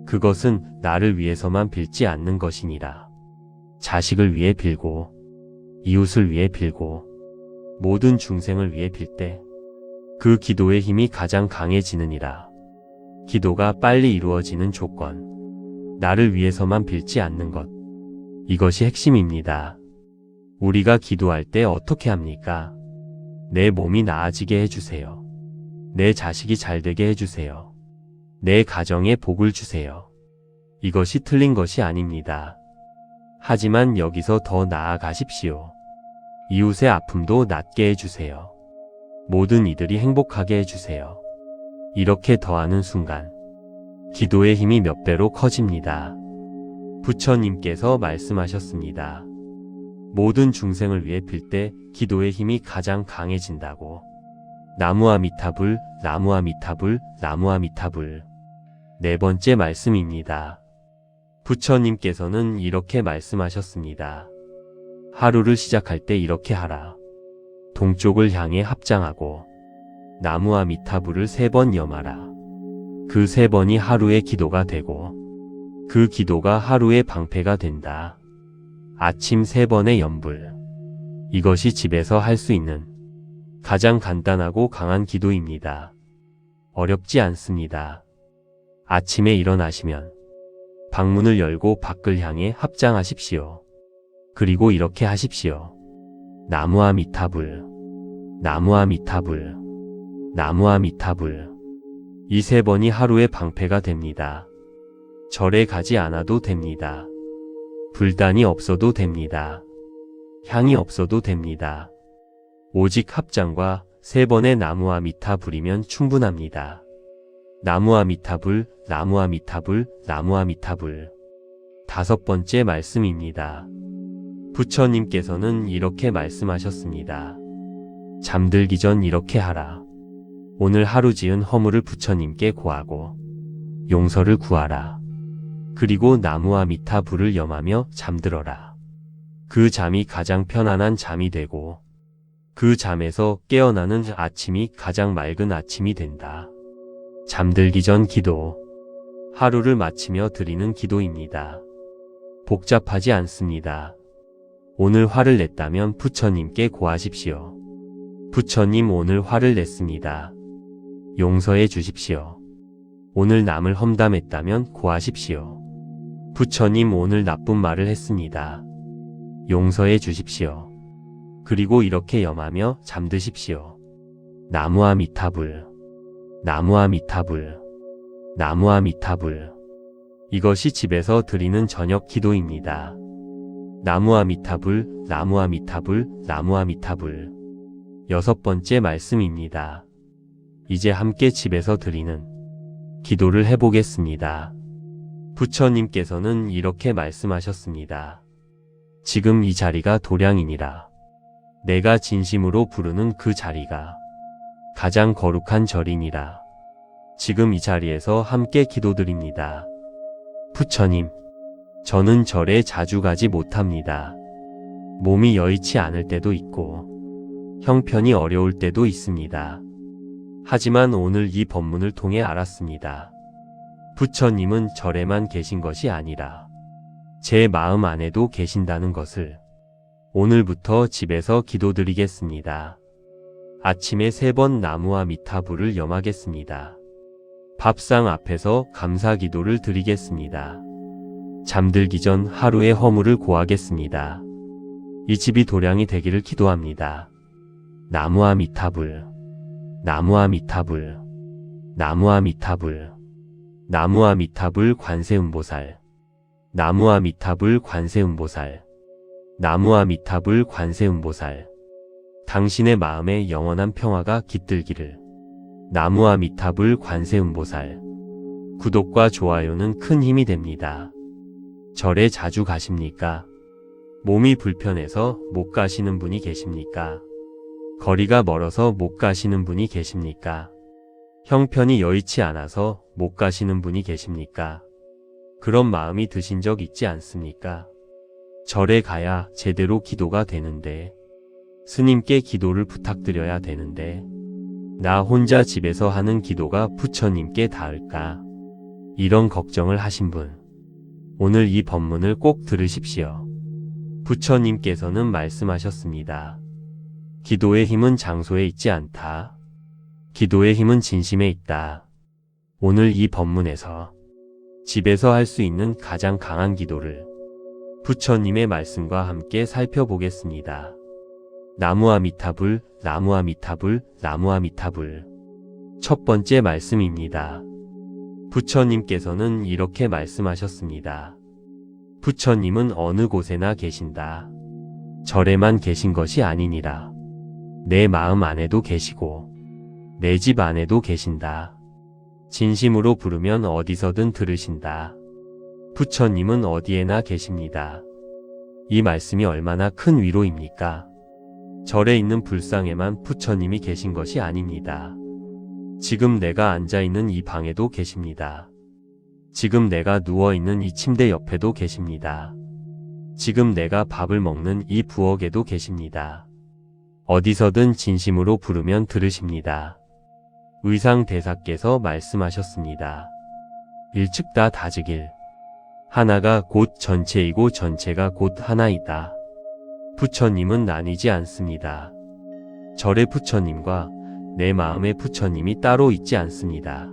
그것은 나를 위해서만 빌지 않는 것이니라. 자식을 위해 빌고, 이웃을 위해 빌고, 모든 중생을 위해 빌 때 그 기도의 힘이 가장 강해지느니라. 기도가 빨리 이루어지는 조건, 나를 위해서만 빌지 않는 것. 이것이 핵심입니다. 우리가 기도할 때 어떻게 합니까? 내 몸이 나아지게 해주세요. 내 자식이 잘되게 해주세요. 내 가정에 복을 주세요. 이것이 틀린 것이 아닙니다. 하지만 여기서 더 나아가십시오. 이웃의 아픔도 낫게 해주세요. 모든 이들이 행복하게 해주세요. 이렇게 더하는 순간 기도의 힘이 몇 배로 커집니다. 부처님께서 말씀하셨습니다. 모든 중생을 위해 빌 때 기도의 힘이 가장 강해진다고. 나무아미타불, 나무아미타불, 나무아미타불. 네 번째 말씀입니다. 부처님께서는 이렇게 말씀하셨습니다. 하루를 시작할 때 이렇게 하라. 동쪽을 향해 합장하고 나무아미타불을 3번 염하라. 그 3번이 하루의 기도가 되고 그 기도가 하루의 방패가 된다. 아침 3번의 염불. 이것이 집에서 할 수 있는 가장 간단하고 강한 기도입니다. 어렵지 않습니다. 아침에 일어나시면 방문을 열고 밖을 향해 합장하십시오. 그리고 이렇게 하십시오. 나무아미타불, 나무아미타불, 나무아미타불. 이 3번이 하루의 방패가 됩니다. 절에 가지 않아도 됩니다. 불단이 없어도 됩니다. 향이 없어도 됩니다. 오직 합장과 3번의 나무아미타불이면 충분합니다. 나무아미타불, 나무아미타불, 나무아미타불. 5번째 말씀입니다. 부처님께서는 이렇게 말씀하셨습니다. 잠들기 전 이렇게 하라. 오늘 하루 지은 허물을 부처님께 고하고 용서를 구하라. 그리고 나무아미타불을 염하며 잠들어라. 그 잠이 가장 편안한 잠이 되고 그 잠에서 깨어나는 아침이 가장 맑은 아침이 된다. 잠들기 전 기도. 하루를 마치며 드리는 기도입니다. 복잡하지 않습니다. 오늘 화를 냈다면 부처님께 고하십시오. 부처님, 오늘 화를 냈습니다. 용서해 주십시오. 오늘 남을 험담했다면 고하십시오. 부처님, 오늘 나쁜 말을 했습니다. 용서해 주십시오. 그리고 이렇게 염하며 잠드십시오. 나무아미타불, 나무아미타불, 나무아미타불. 이것이 집에서 드리는 저녁 기도입니다. 나무아미타불, 나무아미타불, 나무아미타불. 6번째 말씀입니다. 이제 함께 집에서 드리는 기도를 해보겠습니다. 부처님께서는 이렇게 말씀하셨습니다. 지금 이 자리가 도량이니라. 내가 진심으로 부르는 그 자리가 가장 거룩한 절이니라. 지금 이 자리에서 함께 기도드립니다. 부처님, 저는 절에 자주 가지 못합니다. 몸이 여의치 않을 때도 있고 형편이 어려울 때도 있습니다. 하지만 오늘 이 법문을 통해 알았습니다. 부처님은 절에만 계신 것이 아니라 제 마음 안에도 계신다는 것을. 오늘부터 집에서 기도드리겠습니다. 아침에 3번 나무와 미타불을 염하겠습니다. 밥상 앞에서 감사 기도를 드리겠습니다. 잠들기 전 하루의 허물을 고하겠습니다. 이 집이 도량이 되기를 기도합니다. 나무와 미타불, 나무와 미타불, 나무와 미타불, 나무와 미타불 관세음보살, 나무와 미타불 관세음보살, 나무와 미타불 관세음보살. 당신의 마음에 영원한 평화가 깃들기를. 나무와 미타불 관세음보살. 구독과 좋아요는 큰 힘이 됩니다. 절에 자주 가십니까? 몸이 불편해서 못 가시는 분이 계십니까? 거리가 멀어서 못 가시는 분이 계십니까? 형편이 여의치 않아서 못 가시는 분이 계십니까? 그런 마음이 드신 적 있지 않습니까? 절에 가야 제대로 기도가 되는데, 스님께 기도를 부탁드려야 되는데, 나 혼자 집에서 하는 기도가 부처님께 닿을까? 이런 걱정을 하신 분, 오늘 이 법문을 꼭 들으십시오. 부처님께서는 말씀하셨습니다. 기도의 힘은 장소에 있지 않다. 기도의 힘은 진심에 있다. 오늘 이 법문에서 집에서 할 수 있는 가장 강한 기도를 부처님의 말씀과 함께 살펴보겠습니다. 나무와 미타불, 나무와 미타불, 나무와 미타불. 첫 번째 말씀입니다. 부처님께서는 이렇게 말씀하셨습니다. 부처님은 어느 곳에나 계신다. 절에만 계신 것이 아니니라. 내 마음 안에도 계시고 내 집 안에도 계신다. 진심으로 부르면 어디서든 들으신다. 부처님은 어디에나 계십니다. 이 말씀이 얼마나 큰 위로입니까? 절에 있는 불상에만 부처님이 계신 것이 아닙니다. 지금 내가 앉아있는 이 방에도 계십니다. 지금 내가 누워있는 이 침대 옆에도 계십니다. 지금 내가 밥을 먹는 이 부엌에도 계십니다. 어디서든 진심으로 부르면 들으십니다. 의상대사께서 말씀하셨습니다. 일측다 다즉일. 하나가 곧 전체이고 전체가 곧 하나이다. 부처님은 나뉘지 않습니다. 절의 부처님과 내 마음의 부처님이 따로 있지 않습니다.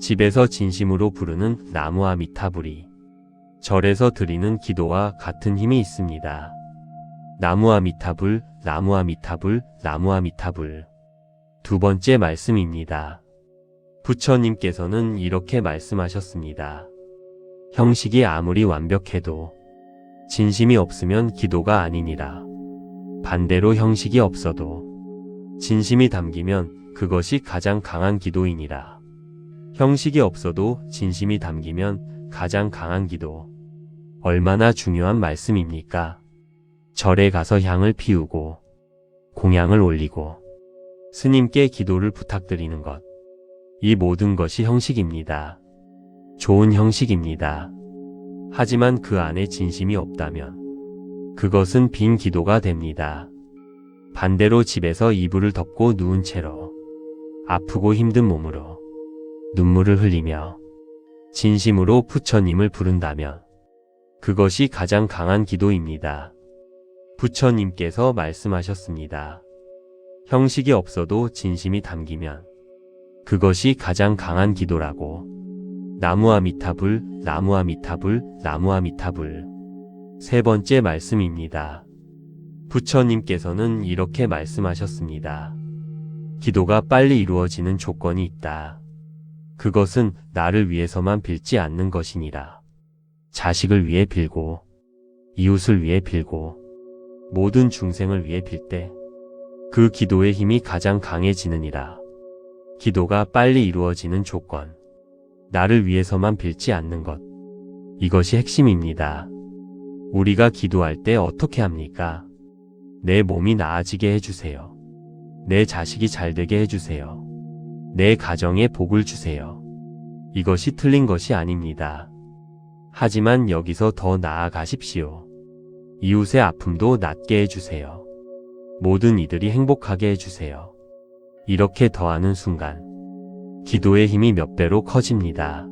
집에서 진심으로 부르는 나무와 미타불이 절에서 드리는 기도와 같은 힘이 있습니다. 나무와 미타불, 나무와 미타불, 나무와 미타불. 두 번째 말씀입니다. 부처님께서는 이렇게 말씀하셨습니다. 형식이 아무리 완벽해도 진심이 없으면 기도가 아니니라. 반대로 형식이 없어도 진심이 담기면 그것이 가장 강한 기도이니라. 형식이 없어도 진심이 담기면 가장 강한 기도. 얼마나 중요한 말씀입니까? 절에 가서 향을 피우고 공양을 올리고 스님께 기도를 부탁드리는 것. 이 모든 것이 형식입니다. 좋은 형식입니다. 하지만 그 안에 진심이 없다면 그것은 빈 기도가 됩니다. 반대로 집에서 이불을 덮고 누운 채로 아프고 힘든 몸으로 눈물을 흘리며 진심으로 부처님을 부른다면 그것이 가장 강한 기도입니다. 부처님께서 말씀하셨습니다. 형식이 없어도 진심이 담기면 그것이 가장 강한 기도라고. 나무와 미타불, 나무와 미타불, 나무와 미타불. 세 번째 말씀입니다. 부처님께서는 이렇게 말씀하셨습니다. 기도가 빨리 이루어지는 조건이 있다. 그것은 나를 위해서만 빌지 않는 것이니라. 자식을 위해 빌고, 이웃을 위해 빌고, 모든 중생을 위해 빌 때, 그 기도의 힘이 가장 강해지느니라. 기도가 빨리 이루어지는 조건. 나를 위해서만 빌지 않는 것. 이것이 핵심입니다. 우리가 기도할 때 어떻게 합니까? 내 몸이 나아지게 해주세요. 내 자식이 잘되게 해주세요. 내 가정에 복을 주세요. 이것이 틀린 것이 아닙니다. 하지만 여기서 더 나아가십시오. 이웃의 아픔도 낫게 해주세요. 모든 이들이 행복하게 해주세요. 이렇게 더하는 순간 기도의 힘이 몇 배로 커집니다.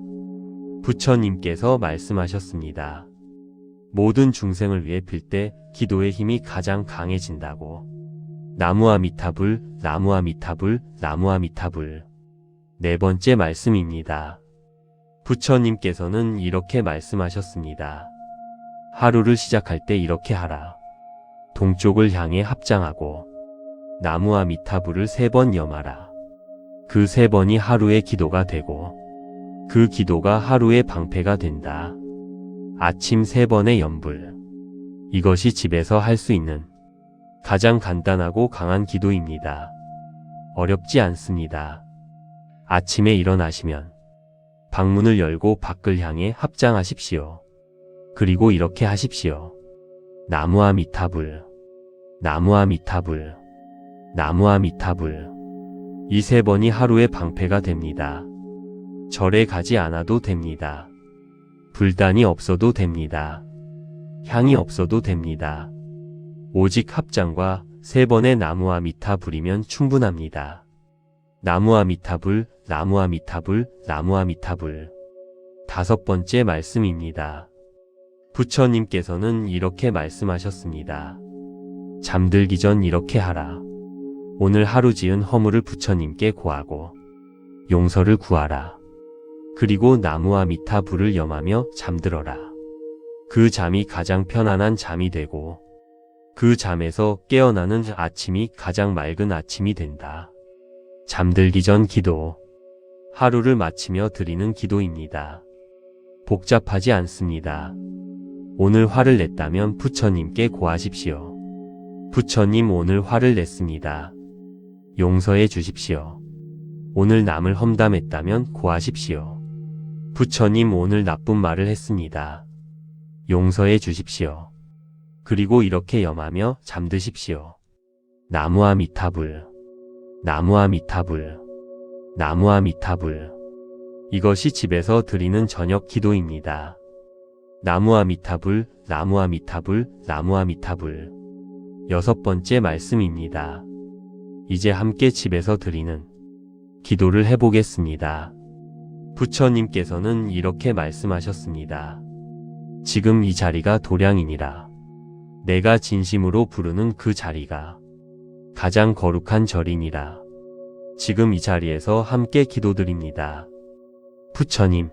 부처님께서 말씀하셨습니다. 모든 중생을 위해 빌 때 기도의 힘이 가장 강해진다고. 나무아미타불, 나무아미타불, 나무아미타불. 네 번째 말씀입니다. 부처님께서는 이렇게 말씀하셨습니다. 하루를 시작할 때 이렇게 하라. 동쪽을 향해 합장하고 나무아미타불을 3번 염하라. 그 3번이 하루의 기도가 되고 그 기도가 하루의 방패가 된다. 아침 3번의 염불. 이것이 집에서 할 수 있는 가장 간단하고 강한 기도입니다. 어렵지 않습니다. 아침에 일어나시면 방문을 열고 밖을 향해 합장하십시오. 그리고 이렇게 하십시오. 나무아미타불, 나무아미타불, 나무아미타불. 이 3번이 하루의 방패가 됩니다. 절에 가지 않아도 됩니다. 불단이 없어도 됩니다. 향이 없어도 됩니다. 오직 합장과 3번의 나무아미타불이면 충분합니다. 나무아미타불, 나무아미타불, 나무아미타불. 5번째 말씀입니다. 부처님께서는 이렇게 말씀하셨습니다. 잠들기 전 이렇게 하라. 오늘 하루 지은 허물을 부처님께 고하고 용서를 구하라. 그리고 나무아미타불을 염하며 잠들어라. 그 잠이 가장 편안한 잠이 되고 그 잠에서 깨어나는 아침이 가장 맑은 아침이 된다. 잠들기 전 기도. 하루를 마치며 드리는 기도입니다. 복잡하지 않습니다. 오늘 화를 냈다면 부처님께 고하십시오. 부처님, 오늘 화를 냈습니다. 용서해 주십시오. 오늘 남을 험담했다면 고하십시오. 부처님, 오늘 나쁜 말을 했습니다. 용서해 주십시오. 그리고 이렇게 염하며 잠드십시오. 나무아미타불, 나무아미타불, 나무아미타불. 이것이 집에서 드리는 저녁 기도입니다. 나무아미타불, 나무아미타불, 나무아미타불. 6번째 말씀입니다. 이제 함께 집에서 드리는 기도를 해보겠습니다. 부처님께서는 이렇게 말씀하셨습니다. 지금 이 자리가 도량이니라. 내가 진심으로 부르는 그 자리가 가장 거룩한 절이니라. 지금 이 자리에서 함께 기도드립니다. 부처님,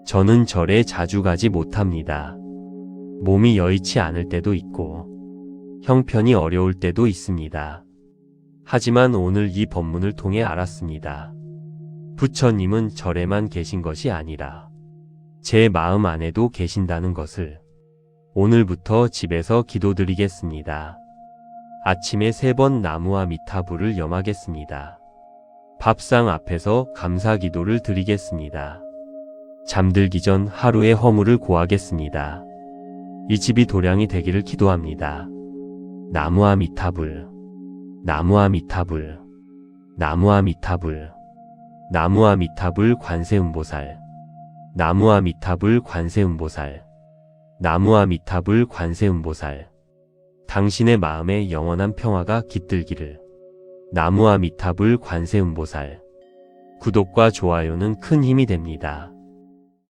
저는 절에 자주 가지 못합니다. 몸이 여의치 않을 때도 있고 형편이 어려울 때도 있습니다. 하지만 오늘 이 법문을 통해 알았습니다. 부처님은 절에만 계신 것이 아니라 제 마음 안에도 계신다는 것을. 오늘부터 집에서 기도드리겠습니다. 아침에 3번 나무아미타불을 염하겠습니다. 밥상 앞에서 감사 기도를 드리겠습니다. 잠들기 전 하루의 허물을 고하겠습니다. 이 집이 도량이 되기를 기도합니다. 나무아미타불, 나무아미타불, 나무아미타불. 나무아미타불 관세음보살, 나무아미타불 관세음보살, 나무아미타불 관세음보살. 당신의 마음에 영원한 평화가 깃들기를. 나무아미타불 관세음보살. 구독과 좋아요는 큰 힘이 됩니다.